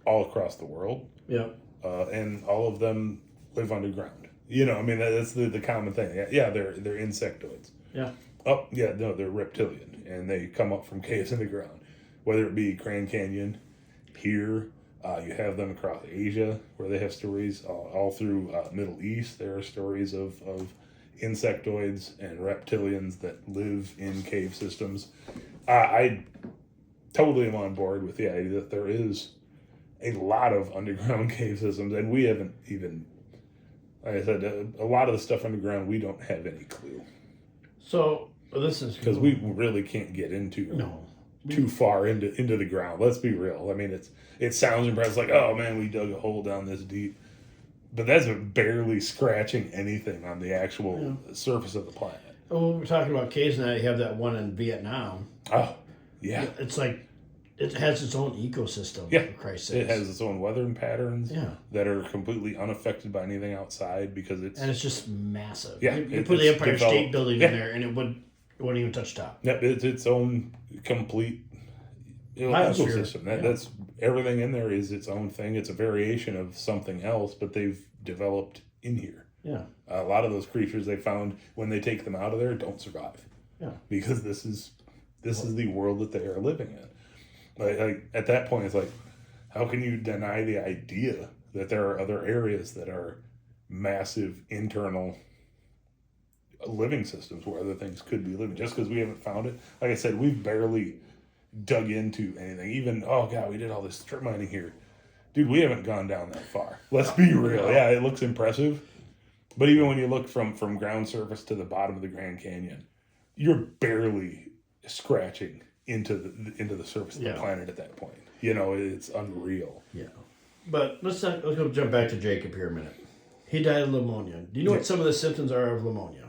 all across the world. Yeah. And all of them live underground. That's the common thing. Yeah, they're insectoids. Yeah. Oh, yeah, no, they're reptilian, and they come up from caves in the ground. Whether it be Grand Canyon, here, you have them across Asia, where they have stories. All through Middle East, there are stories of insectoids and reptilians that live in cave systems. I totally am on board with the idea that there is a lot of underground cave systems, and we haven't even, like I said, a lot of the stuff underground, we don't have any clue. So, this is... Because we really can't get into too far into the ground. Let's be real. It sounds impressive, like, oh man, we dug a hole down this deep. But that's barely scratching anything on the actual surface of the planet. Oh, we're talking about caves now. You have that one in Vietnam. Oh, yeah. It's it has its own ecosystem. Yeah. For Christ's sake. It has its own weathering patterns. Yeah. That are completely unaffected by anything outside because it's... And it's just massive. Yeah. You put the Empire State Building in there and it wouldn't even touch top. Yep, it's its own complete ecosystem. That's everything in there is its own thing. It's a variation of something else, but they've developed in here. Yeah. A lot of those creatures they found when they take them out of there don't survive. Yeah. Because this is the world that they are living in. Like at that point, it's like, how can you deny the idea that there are other areas that are massive internal living systems where other things could be living? Just because we haven't found it. Like I said, we've barely dug into anything. Even, oh God, we did all this strip mining here. Dude, we haven't gone down that far. Let's be real. Yeah, it looks impressive. But even when you look from ground surface to the bottom of the Grand Canyon, you're barely scratching into the surface of the planet at that point. It's unreal. Yeah. But let's go jump back to Jacob here a minute. He died of pneumonia. Do you know what some of the symptoms are of pneumonia?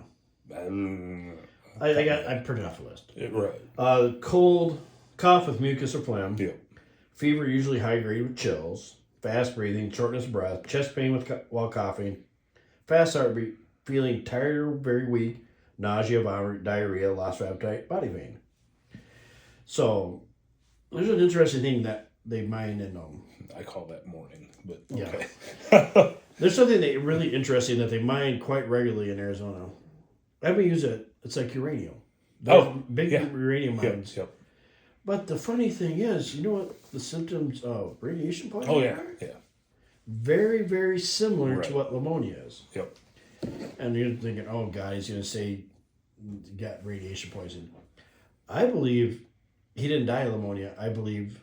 I printed off a list. Right. Cold, cough with mucus or phlegm. Yeah. Fever, usually high grade with chills. Fast breathing, shortness of breath, chest pain while coughing. Fast heartbeat, feeling tired or very weak. Nausea, vomit, diarrhea, loss of appetite, body pain. So, there's an interesting thing that they mine in I call that mourning, but okay. Yeah. There's something that really interesting that they mine quite regularly in Arizona. I haven't used it. It's like uranium. There's big uranium mines. Yep. But the funny thing is, you know what the symptoms of radiation poisoning Oh, yeah. are? Yeah. Very, very similar Right. to what pneumonia is. Yep. And you're thinking, oh, God, he's going to say you got radiation poisoning. I believe he didn't die of pneumonia. I believe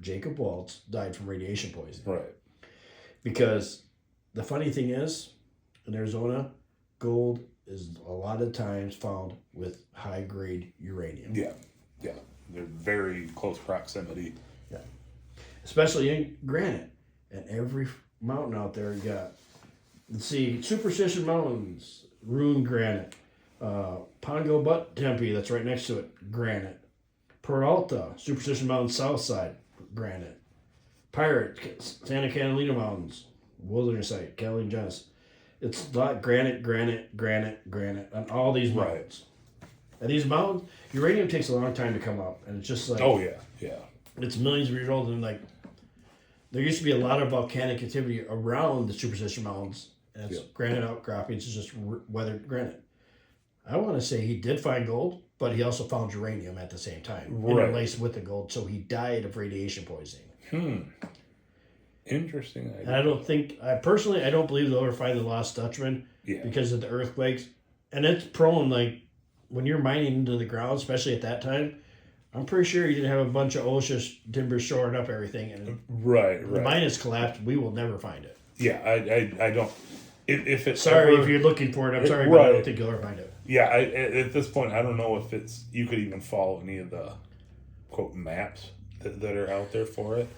Jacob Waltz died from radiation poisoning. Right. Because the funny thing is, in Arizona, gold is a lot of times found with high-grade uranium. Yeah. Yeah. They're very close proximity. Yeah. Especially in granite. And every mountain out there you got, let's see, Superstition Mountains, ruined granite. Pongo Butte Tempe, that's right next to it, granite. Peralta, Superstition Mountains South Side, granite. Pirate, Santa Catalina Mountains, wilderness site, Catalina Genesis. It's like granite on all these mountains. Right. And these mountains, uranium takes a long time to come up, and it's just like, oh yeah, yeah, it's millions of years old, and like there used to be a lot of volcanic activity around the Superstition Mountains, and it's granite outcroppings. It's just weathered granite. I want to say he did find gold, but he also found uranium at the same time, interlaced with the gold. So he died of radiation poisoning. Interesting idea. And I don't think, I don't believe they'll ever find the lost Dutchman because of the earthquakes. And it's prone, like, when you're mining into the ground, especially at that time, I'm pretty sure you didn't have a bunch of OSHA timbers shoring up everything. And the mine is collapsed. We will never find it. Yeah, I don't. If it's if you're looking for it, I'm sorry, but I don't think you'll ever find it. Yeah, at this point, I don't know if you could even follow any of the quote maps that are out there for it.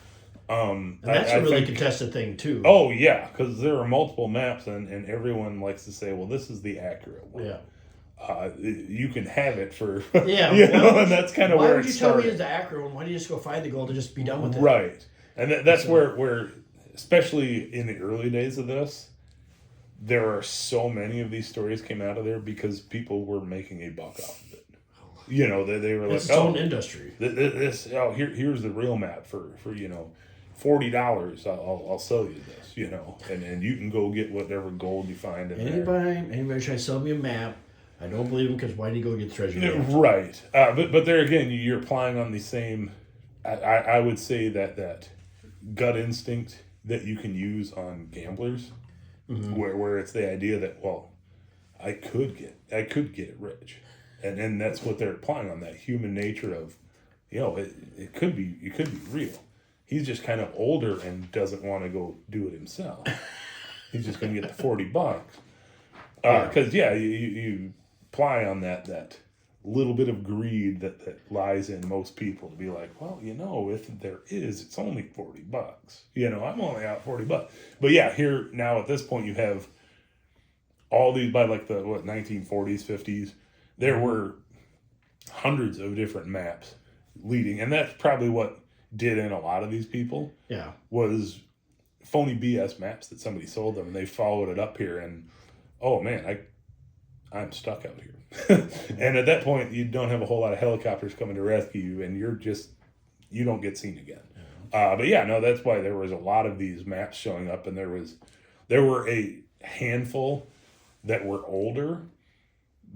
And that's a really contested thing too. Oh yeah, because there are multiple maps, and everyone likes to say, "Well, this is the accurate one." Yeah. You can have it for and that's kind of where it started. Why would you tell me it's the accurate one? Why don't you just go find the gold and just be done with it? Right, and that's where, especially in the early days of this, there are so many of these stories came out of there because people were making a buck off of it. You know, they were like, its own industry. Here's the real map for $40. I'll sell you this, and you can go get whatever gold you find in Anybody try to sell me a map, I don't believe him, because why do you go get the treasure? Right. But there again, you're applying on the same, I would say that gut instinct that you can use on gamblers, where it's the idea that, well, I could get rich. And that's what they're applying on, that human nature of, it could be real. He's just kind of older and doesn't want to go do it himself. He's just going to get the $40. Because you apply on that little bit of greed that lies in most people to be like, well, if there is, it's only $40. I'm only out $40. But yeah, here now at this point you have all these by like the 1940s, 50s. There were hundreds of different maps leading, and that's probably what did in a lot of these people. Yeah, was phony BS maps that somebody sold them, and they followed it up here, and oh man, I'm stuck out here. And at that point, you don't have a whole lot of helicopters coming to rescue you, and you don't get seen again. But yeah, no, that's why there was a lot of these maps showing up, and there were a handful that were older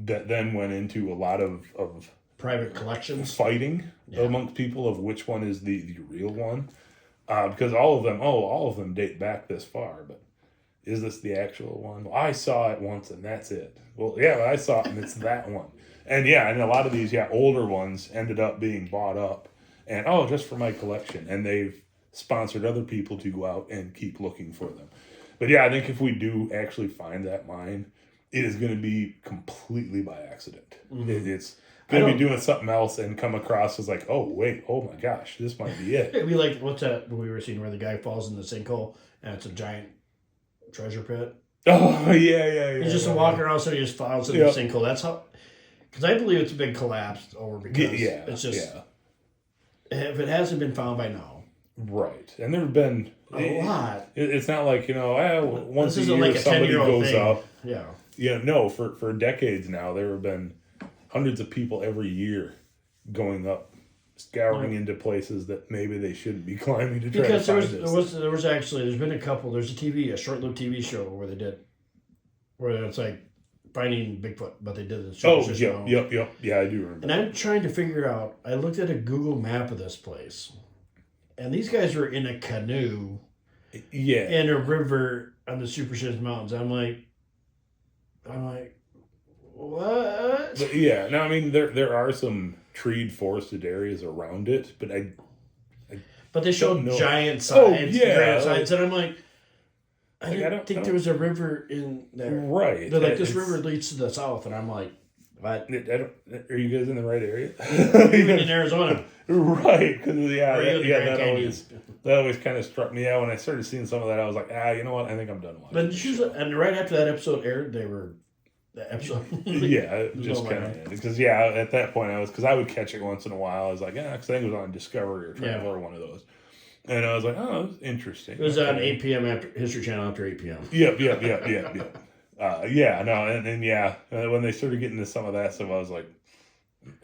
that then went into a lot of private collections fighting amongst people of which one is the real one, because all of them date back this far, but is this the actual one? Well, I saw it once and that's it. Well, yeah, I saw it and it's that one. And and a lot of these older ones ended up being bought up and just for my collection, and they've sponsored other people to go out and keep looking for them. But yeah, I think if we do actually find that mine, it is going to be completely by accident. It's going to be doing something else and come across as like, oh, wait, oh my gosh, this might be it. It'd be like, what's that we were seeing where the guy falls in the sinkhole and it's a giant treasure pit? Oh, yeah. He's just walking around, so he just falls in the sinkhole. That's how, because I believe it's been collapsed over because it's just, if it hasn't been found by now. Right. And there have been a lot. It's not like, once a year like somebody goes up. Yeah. No, for decades now, there have been hundreds of people every year going up scouring into places that maybe they shouldn't be climbing to try Because to there find was actually there's been a couple. There's a short-lived TV show where they did where it's like finding Bigfoot, but they did the Oh, Superstition yep, Mountain. yeah, I do remember. And I'm trying to figure out. I looked at a Google map of this place, and these guys were in a canoe Yeah, in a river on the Superstition Mountains. I'm like, what? but yeah. Now, I mean, there are some treed, forested areas around it, but But they showed don't know. giant Oh, signs, yeah, grand signs, and I'm like, I Like, I didn't don't- think I there don't- was a river in there. right. They're like, this It's- river leads to the south, and I'm like, what? I don't, are you guys in the right area? Even in Arizona. Right, because yeah, Or even the Grand that Canyon. always kind of struck me out when I started seeing some of that. I was like, you know what? I think I'm done watching. But she was, and right after that episode aired, the episode. Yeah, it There's just no kind way. of because at that point because I would catch it once in a while. I was like, because I think it was on Discovery or Travel or one of those, and I was like, oh, that's interesting. It was on 8 p.m. after History Channel after 8 p.m. Yep. When they started getting into some of that stuff, I was like,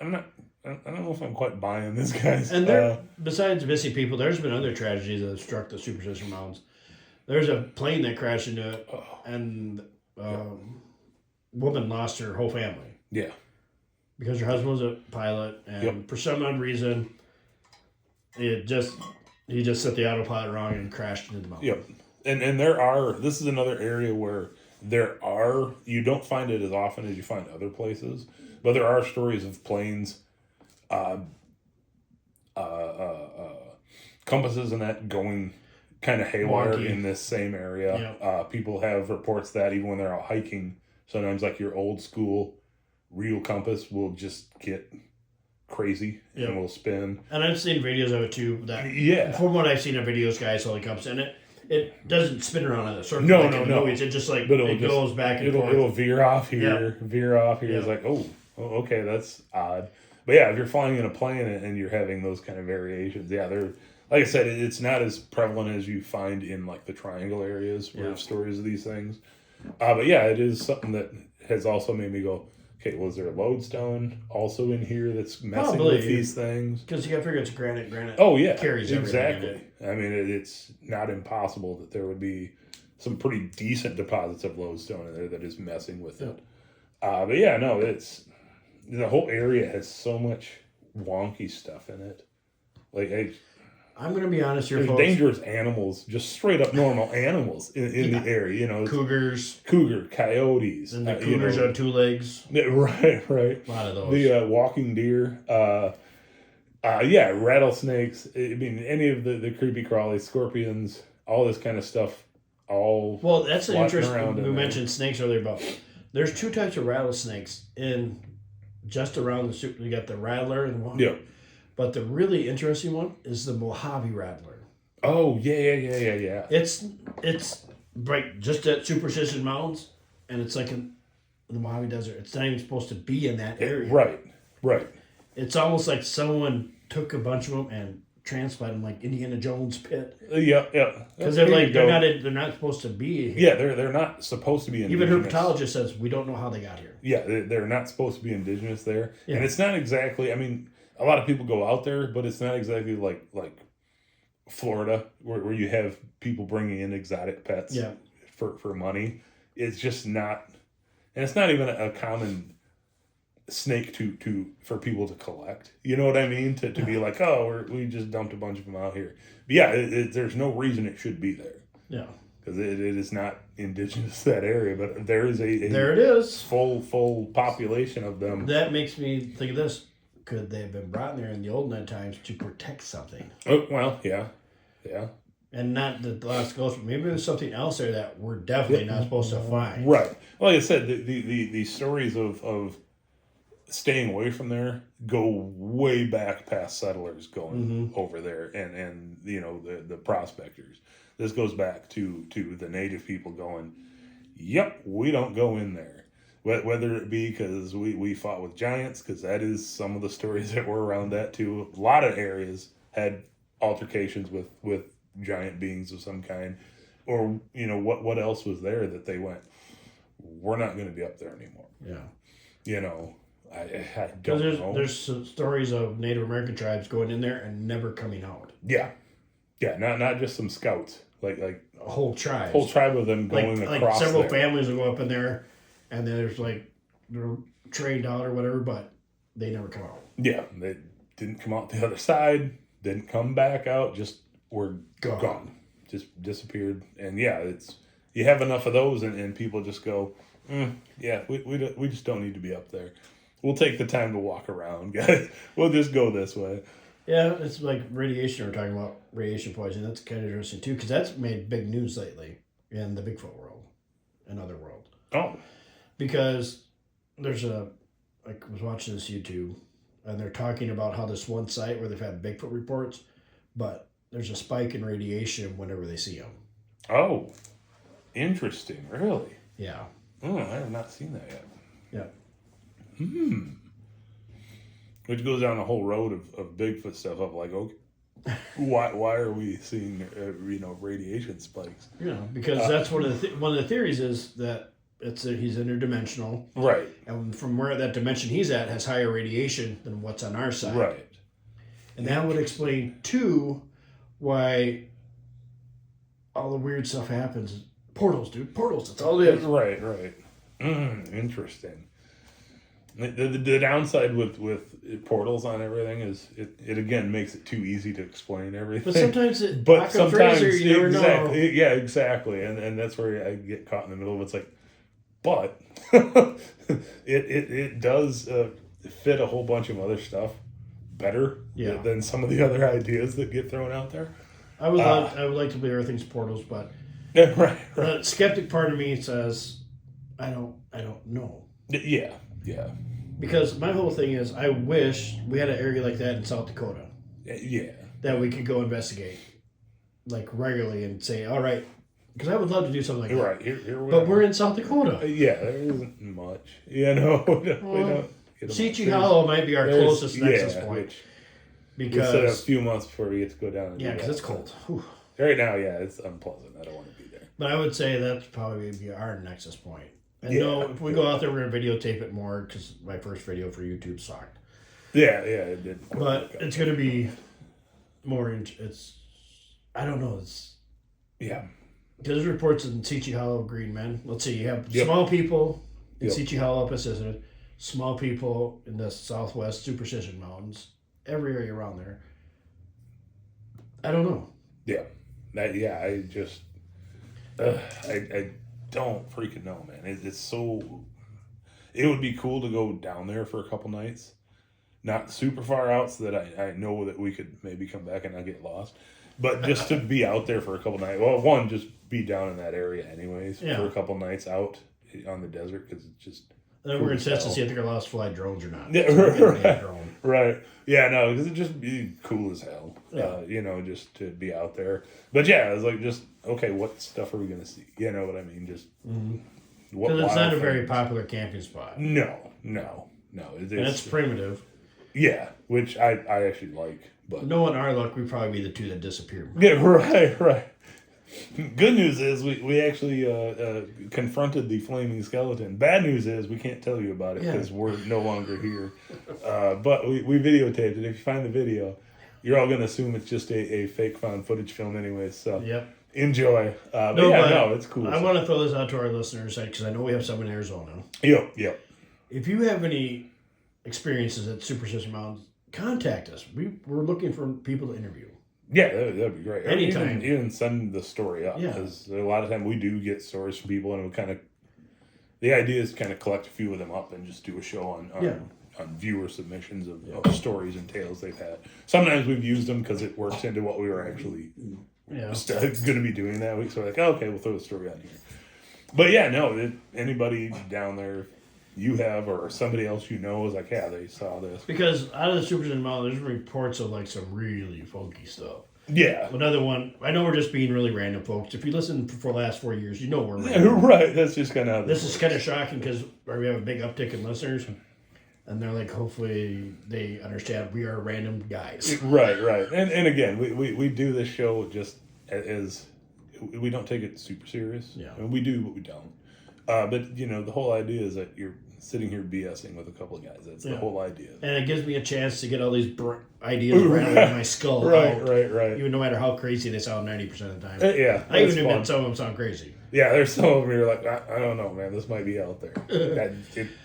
I don't know if I'm quite buying this, guys. And there, besides missing people, there's been other tragedies that have struck the Superstition Mountains. There's a plane that crashed into it, and woman lost her whole family. Yeah. Because her husband was a pilot, and for some odd reason, he just set the autopilot wrong and crashed into the mountain. Yep. And this is another area where you don't find it as often as you find other places, but there are stories of planes, compasses and that going kind of haywire Wonky. in this same area. People have reports that even when they're out hiking, sometimes like your old school real compass will just get crazy and will spin. And I've seen videos of it too. From what I've seen of videos, guys holding compass, and it doesn't spin around in a circle. No. Movies. It just goes back and forth. It'll veer off here, veer off here. It's like, oh, okay, that's odd. But yeah, if you're flying in a plane and you're having those kind of variations, they're, like I said, it's not as prevalent as you find in like the triangle areas where there's stories of these things. But yeah, it is something that has also made me go, okay, was there a lodestone also in here that's messing with these things? Because you got to figure it's granite. Oh yeah, carries exactly. everything in it. I mean, it's not impossible that there would be some pretty decent deposits of lodestone in there that is messing with it. But yeah, no, the whole area has so much wonky stuff in it. Like I'm going to be honest here, there's folks. dangerous animals, just straight up normal animals in the area. You know, cougar, coyotes, and the cougars on two legs. Right. A lot of those. The walking deer. Rattlesnakes. I mean, any of the creepy crawlies, scorpions, all this kind of stuff. Well, that's an interesting. We in mentioned snakes earlier. About there's two types of rattlesnakes in just around the super. You got the rattler and one. Yeah. But the really interesting one is the Mojave rattler. Oh yeah. It's right just at Superstition Mountains, and it's like in the Mojave Desert. It's not even supposed to be in that area. Right. It's almost like someone took a bunch of them and transplanted them like Indiana Jones pit. Yeah. Because they're not supposed to be here. Yeah, they're not supposed to be indigenous. Even herpetologist says we don't know how they got here. Yeah, they're not supposed to be indigenous there, Yeah. and it's not exactly. I mean, a lot of people go out there, but it's not exactly like Florida where you have people bringing in exotic pets for money. It's just not, and it's not even a common snake for people to collect. You know what I mean? To be like, we just dumped a bunch of them out here. But yeah, there's no reason it should be there. Yeah. Because it is not indigenous to that area, but there is there it is, full population of them. That makes me think of this. Could they have been brought there in the olden times to protect something? Oh, well, yeah. And not the last ghost, but maybe there's something else there that we're definitely not supposed to find. Right. Well, like I said, the stories of staying away from there go way back past settlers going over there and the prospectors. This goes back to the native people going, yep, we don't go in there. Whether it be because we fought with giants, because that is some of the stories that were around that too. A lot of areas had altercations with giant beings of some kind. Or, what else was there that they went, we're not going to be up there anymore. Yeah. I Because don't know. there's some stories of Native American tribes going in there and never coming out. Yeah, not just some scouts, like A whole tribe. whole tribe of them going like across. several there. families will go up in there, and then there's like they're trained out or whatever, but they never come out. Yeah, they didn't come out the other side. Didn't come back out. Just were gone. Just disappeared. And yeah, it's you have enough of those, and people just go, yeah, we just don't need to be up there. We'll take the time to walk around, guys. We'll just go this way. Yeah, it's like radiation. We're talking about radiation poisoning. That's kind of interesting too, because that's made big news lately in the Bigfoot world and other world. Oh, Because there's I was watching this YouTube, and they're talking about how this one site where they've had Bigfoot reports, but there's a spike in radiation whenever they see them. oh, interesting. Really? Yeah. Oh, I have not seen that yet. Yeah. Which goes down a whole road of Bigfoot stuff. Of like, okay, why are we seeing radiation spikes? Because that's one of the theories is that he's interdimensional, right? And from where that dimension he's at has higher radiation than what's on our side, Right? And that would explain too why all the weird stuff happens. Portals, dude, portals. That's all it is. Right. Interesting. The downside with portals on everything is it again makes it too easy to explain everything. But sometimes you never know. Yeah, exactly, and that's where I get caught in the middle of it's like, but it does fit a whole bunch of other stuff better than some of the other ideas that get thrown out there. I would like to believe everything's portals, but right. The skeptic part of me says, I don't know. Yeah. Because my whole thing is, I wish we had an area like that in South Dakota. Yeah. That we could go investigate, like regularly, and say, all right, because I would love to do something like that. Right. Here we but are. we're in South Dakota. Yeah, there isn't much. We don't. Seachy Hollow might be our closest nexus point. Because we said a few months before we get to go down. Yeah, because it's cold. Whew. Right now, yeah, it's unpleasant. I don't want to be there. But I would say that's probably be our nexus point. And if we go out there, we're going to videotape it more because my first video for YouTube sucked. Yeah, it did. But it's going to be more. I don't know. Yeah. There's reports in Seachy Hollow, Green Men. Let's see. You have small people in Seachy Hollow, Pacific. Small people in the Southwest Superstition Mountains. Every area around there. I don't know. Yeah. I just. I don't freaking know, man. It's so. It would be cool to go down there for a couple nights, not super far out, so that I know that we could maybe come back and not get lost, but just to be out there for a couple nights. Well, one, just be down in that area anyways for a couple nights out on the desert because it's just. And then we're going to test to see if they're allowed to fly drones or not. Yeah, right. Yeah, no, because it'd just be cool as hell. Yeah. Just to be out there. But yeah, it's like just okay. What stuff are we gonna see? You know what I mean? Just because it's not a very popular camping spot. No. And it's primitive. Yeah, which I actually like. But knowing our luck, we'd probably be the two that disappear. Yeah, right. Good news is we actually confronted the flaming skeleton. Bad news is we can't tell you about it because we're no longer here. But we videotaped it. If you find the video, you're all going to assume it's just a fake found footage film anyway. So enjoy. No, it's cool. I want to throw this out to our listeners because I know we have some in Arizona. Yep. If you have any experiences at Superstition Mountains, contact us. We're looking for people to interview. Yeah, that'd be great. Anytime. Even send the story up. Because a lot of time we do get stories from people, and we kind of... The idea is to kind of collect a few of them up and just do a show on viewer submissions of stories and tales they've had. Sometimes we've used them because it works into what we were actually going to be doing that week. So we're like, okay, we'll throw the story on here. But yeah, no, anybody down there you have or somebody else you know is like, yeah, they saw this. Because out of the Superstition Mountain, there's reports of like some really funky stuff. Yeah. Another one, I know we're just being really random, folks. If you listen for the last 4 years, you know we're random. Yeah, right. That's just kind of... This is kind of shocking because we have a big uptick in listeners. And they're like, hopefully they understand we are random guys. Right. And again, we do this show just as... We don't take it super serious. Yeah. I mean, we do, but we don't. But, the whole idea is that you're sitting here BSing with a couple of guys. That's the whole idea. And it gives me a chance to get all these ideas rattled in my skull. Right. Even no matter how crazy they sound 90% of the time. Yeah. I even admit some of them sound crazy. Yeah, there's some of them you're like, I don't know, man. This might be out there.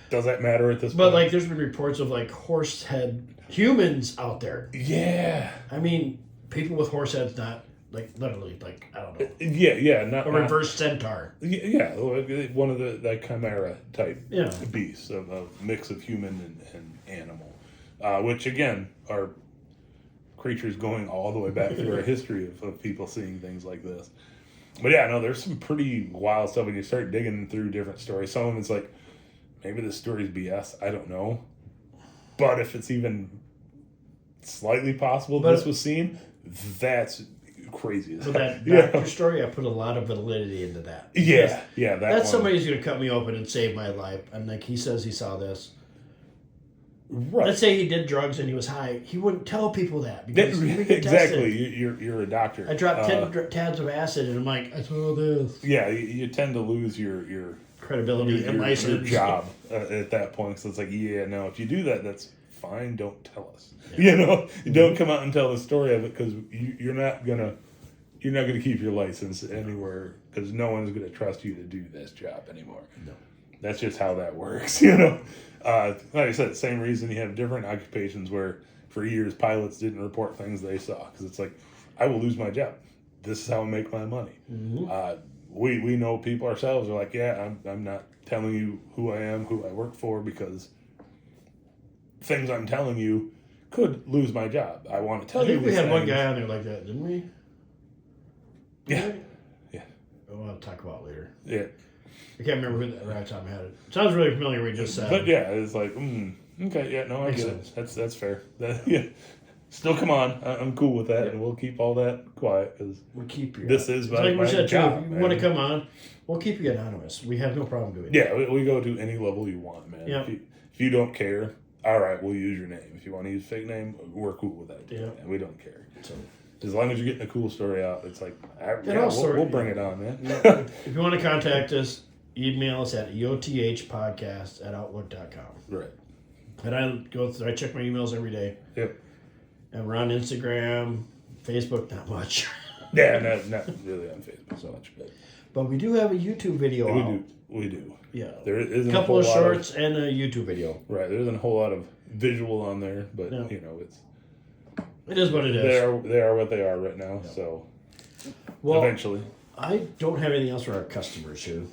Does that matter at this point? But like, there's been reports of like horse head humans out there. Yeah. I mean, people with horse heads, not like literally, like I don't know. Yeah, not a reverse centaur. Yeah, one of the chimera type beasts of a mix of human and animal, which again are creatures going all the way back through our history of people seeing things like this. But yeah, no, there's some pretty wild stuff when you start digging through different stories. Some of them it's like, maybe the story's BS, I don't know. But if it's even slightly possible this was seen, that's crazy. So that doctor story, I put a lot of validity into that. Yeah. That's somebody's going to cut me open and save my life. And like he says he saw this. Right. Let's say he did drugs and he was high. He wouldn't tell people that. Because exactly. You're a doctor. I dropped 10 tabs of acid and I'm like, I saw this. Yeah, you tend to lose your credibility and license. Your job at that point. So it's like, no, if you do that, that's fine. Don't tell us. Yeah. You don't come out and tell the story of it because you're not gonna keep your license anywhere because no one's gonna trust you to do this job anymore. No, that's just how that works. Like I said, same reason you have different occupations where for years pilots didn't report things they saw because it's like, I will lose my job. This is how I make my money. Mm-hmm. We know people ourselves are like, I'm not telling you who I am, who I work for because things I'm telling you could lose my job. I want to tell you. We had one guy on there like that, didn't we? Yeah. We'll talk about it later. Yeah. I can't remember who the right time I had it. Sounds really familiar. We just said, but it's like, okay, yeah, no, I get it. That's fair. Still, come on, I'm cool with that, and we'll keep all that quiet because we'll keep you. This is my job. If you want to come on, we'll keep you anonymous. We have no problem doing that. Yeah, we go to any level you want, man. Yeah. If you don't care, all right, we'll use your name. If you want to use a fake name, we're cool with that. Yeah, we don't care. So. As long as you're getting a cool story out, it's like, we'll bring it on, man. If you want to contact us, email us at eothpodcast@outlook.com. Right. And I check my emails every day. Yep. And we're on Instagram, Facebook, not much. Yeah, not really on Facebook so much, but we do have a YouTube video. We do. Yeah. There isn't a couple of shorts and a YouTube video. Right. There isn't a whole lot of visual on there, but it is what it is. They are what they are right now. Yeah. So eventually. I don't have anything else for our customers who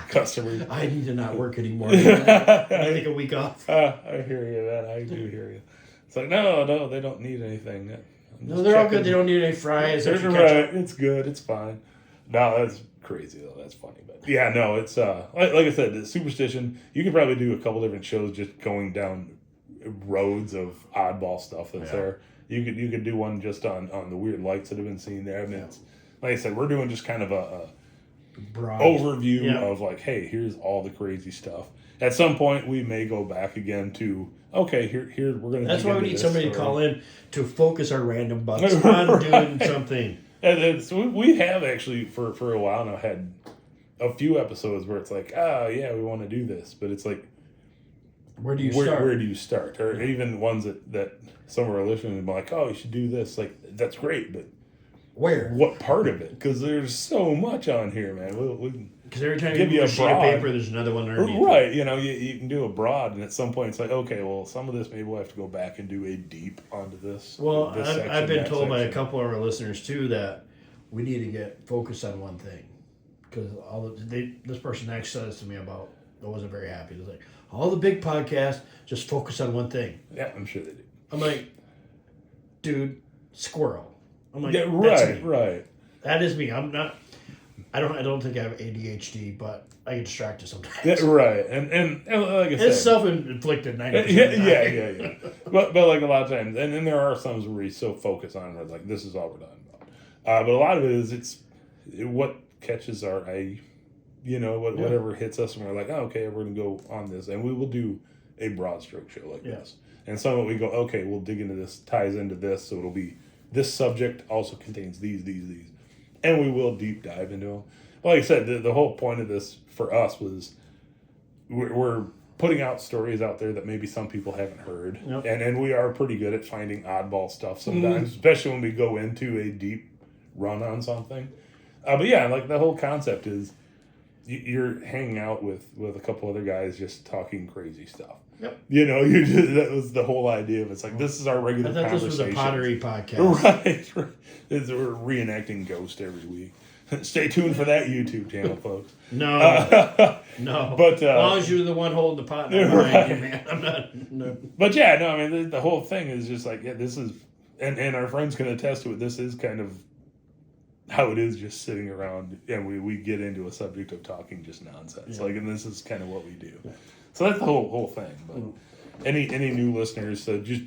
customers. I need to not work anymore. I take a week off. I hear you, man. I do hear you. It's like, no, they don't need anything. No, they're all good. They don't need any fries. Right. It's good. It's fine. No, that's crazy, though. That's funny. But yeah, no, it's, like I said, the superstition, you could probably do a couple different shows just going down roads of oddball stuff that's there. You could do one just on the weird lights that have been seen there. I mean, it's, like I said, we're doing just kind of a broad overview of like, hey, here's all the crazy stuff. At some point, we may go back again to, okay, here we're going to. That's why we need somebody to call in to focus our random bucks on doing something. And we have actually for a while now had a few episodes where it's like, we want to do this, but it's like, where do you start? Where do you start? Or even ones that some of our listeners have been like, oh, you should do this. Like, that's great, but where? What part of it? Because there's so much on here, man. Because every time you give you a sheet of paper, there's another one underneath. Right. You can do a broad, and at some point it's like, okay, well, some of this maybe we'll have to go back and do a deep onto this. Well, I've been told by a couple of our listeners, too, that we need to get focused on one thing. Because this person next said this to me about, I wasn't very happy. It was like, all the big podcasts just focus on one thing. Yeah, I'm sure they do. I'm like, dude, squirrel. I'm like, right. That is me. I'm not. I don't think I have ADHD, but I get distracted sometimes. Yeah, right, and like I said, it's self-inflicted 90%. Yeah. but like a lot of times, and there are some where we so focus on where it's like this is all we're talking about. But a lot of it is it's what catches our eye. Whatever hits us, and we're like, oh, okay, we're gonna go on this, and we will do a broad stroke show like this. And some of it we go, okay, we'll dig into this, ties into this, so it'll be this subject also contains these, and we will deep dive into them. Well, like I said, the whole point of this for us was we're putting out stories out there that maybe some people haven't heard. Yep. And we are pretty good at finding oddball stuff sometimes, especially when we go into a deep run on something. But yeah, like the whole concept is you're hanging out with a couple other guys just talking crazy stuff. Yep. You know, that was the whole idea of it's like, this is our regular I thought conversation. this was a pottery podcast. Right. We're reenacting Ghost every week. Stay tuned for that YouTube channel, folks. No. No. But as long as you're the one holding the pot behind you, man. I'm not. No. But yeah, no, I mean, the whole thing is just like, yeah, this is, and our friends can attest to it, this is kind of how it is just sitting around, and we get into a subject of talking just nonsense. Yeah. Like, and this is kind of what we do. Yeah. So that's the whole thing. But any new listeners, just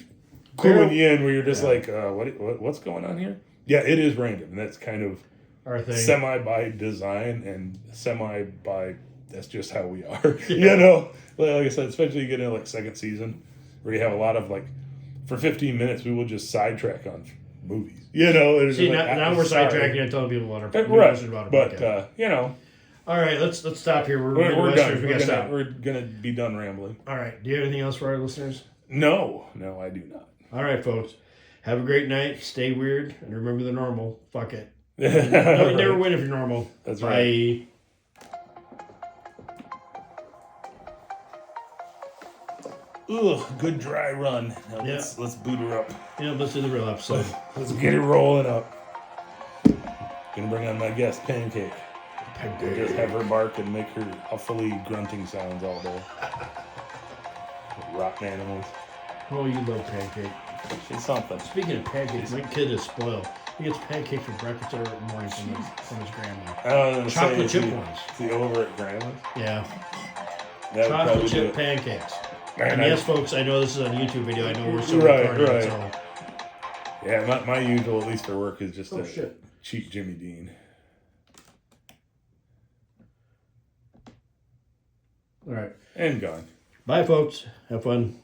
cluing you in where you're just like, what's going on here? Yeah, it is random. And that's kind of our thing. Semi by design and semi by that's just how we are. You know, like I said, especially you get into like second season where you have a lot of like for 15 minutes we will just sidetrack on movies. You know, see now we're sidetracking and telling people about our but you know. All right, let's stop here. We're done. We're gonna be done rambling. All right. Do you have anything else for our listeners? No, I do not. All right, folks. Have a great night. Stay weird, and remember the normal. Fuck it. No, you never win if you're normal. That's Bye. Right. Ugh, good dry run. Now let's boot her up. Yeah, let's do the real episode. Let's get it rolling up. Gonna bring on my guest, Pancake. Just have her bark and make her huffily grunting sounds all day. Rotten animals. Oh, you love Pancake. She's something. Speaking of pancakes, my kid is spoiled. He gets pancakes for breakfast every morning from his grandma. Chocolate chip ones. Is he over at grandma's? Yeah. That chocolate chip pancakes. Man, and yes, folks, I know this is a YouTube video. I know we're still recording. Right. So. Yeah, my usual, at least for work, is just a cheap Jimmy Dean. All right. And gone. Bye, folks. Have fun.